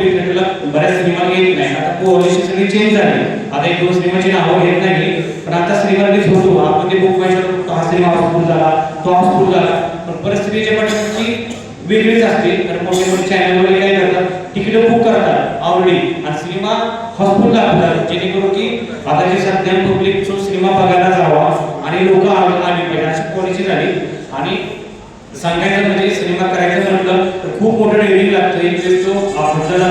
थिएटरला बऱ्याच सिनेमा येत नाही. आता पॉलिसी सगळी चेंज झाली. आता 1-2 सिनेमाची नावं घेत नाही, पण आता सिनेमा रिलीज होतो. आपण ते बुक व्हायचं, हा सिनेमा हाऊसफुल झाला, तो हाऊसफुल झाला. पण परिस्थितीच्या पाठीमागची वेगळीच असते. तर मोठे चॅनल वगैरे काय करतात, तिकीट बुक करतात आवडी आणि सिनेमा हाऊसफुल दाखवतात, जेणेकरून की आता जे सध्या पब्लिक जो सिनेमा बघायला जावा आणि लोक आली पाहिजे अशी पॉलिसी झाली. आणि सांगायचं म्हणजे सिनेमा करायचं म्हटलं तर खूप मोठं ड्रीम लागतं. एक वेळेस तो आपल्याला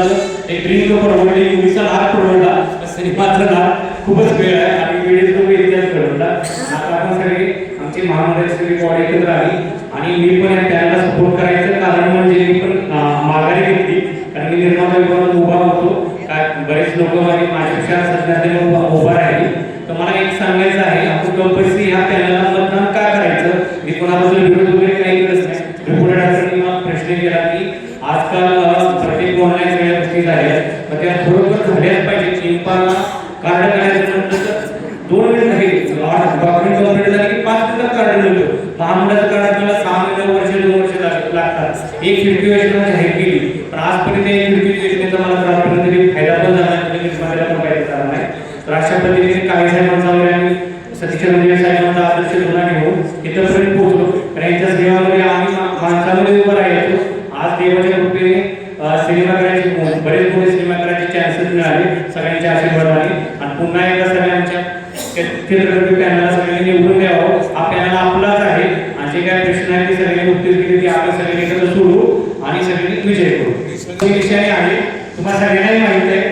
एक ड्रीम तो परवडली, मुलीचा लाभ परवडला, सिनेमाचा लाभ खूपच वेळ आहे आणि वेळेस तो इतिहास घडवला. आता आपण सगळे आमची महामंडळाची सगळी बॉडी एकत्र आली आणि मी पण त्यांना सपोर्ट करायचं कारण म्हणजे मी पण माघारी घेतली. कारण मी निर्माता विभागात उभा होतो. काय बरेच लोक माझ्यापेक्षा सध्या उभा राहिली. तर मला एक सांगायचं आहे, आपण कंपल्सरी ह्या पॅनलला मतदान का करायचं. मी कोणाबद्दल विरोध वगैरे काही करत नाही. पुढे डॉक्टरांनी मला प्रश्न केला की आजकाल प्रत्येक ऑनलाईन सगळ्या गोष्टी झाल्या, तर त्या थोडंफार झाल्याच पाहिजे. इन्पाला कार्ड काढायचं म्हटलं तर 2 मिनिट नाही, डॉक्टरांनी कंप्लीट झाली की 5 मिनिटात कार्ड मिळतो. महामंडळाचं कार्ड आपल्याला 6 महिने वर्ष 2 वर्ष लागतात. एक खिडकी योजना जाहीर केली, पण आजपर्यंत एक खिडकी योजनेचा मला त्रासपर्यंत तरी फायदा पण झाला नाही, पण फायदा झाला नाही. तर अशा पद्धतीने काळे साहेबांचा वगैरे आणि सतीश साहेबांचा आदर्श गुन्हा घेऊन इथंपर्यंत पोहोचलो. कारण यांच्या सेवामध्ये आम्ही माणसामध्ये उभं राहायचो. आज देवाच्या कृपेने सिनेमा करायचे बरेच मोठे सिनेमा करायचे चान्सेस मिळाले सगळ्यांच्या आशीर्वादाने. आणि पुन्हा एकदा सगळ्यांच्या चित्रपट पॅनलला सगळ्यांनी निवडून द्यावं. हा पॅनल आपलाच आहे आणि जे काय प्रश्न आहे ते सगळ्यांनी उत्तर दिले ते आपण सगळ्यांनी एकत्र सोडू आणि सगळ्यांनी विजय करू. विषयाने आहे तुम्हाला सगळ्यांनाही माहित आहे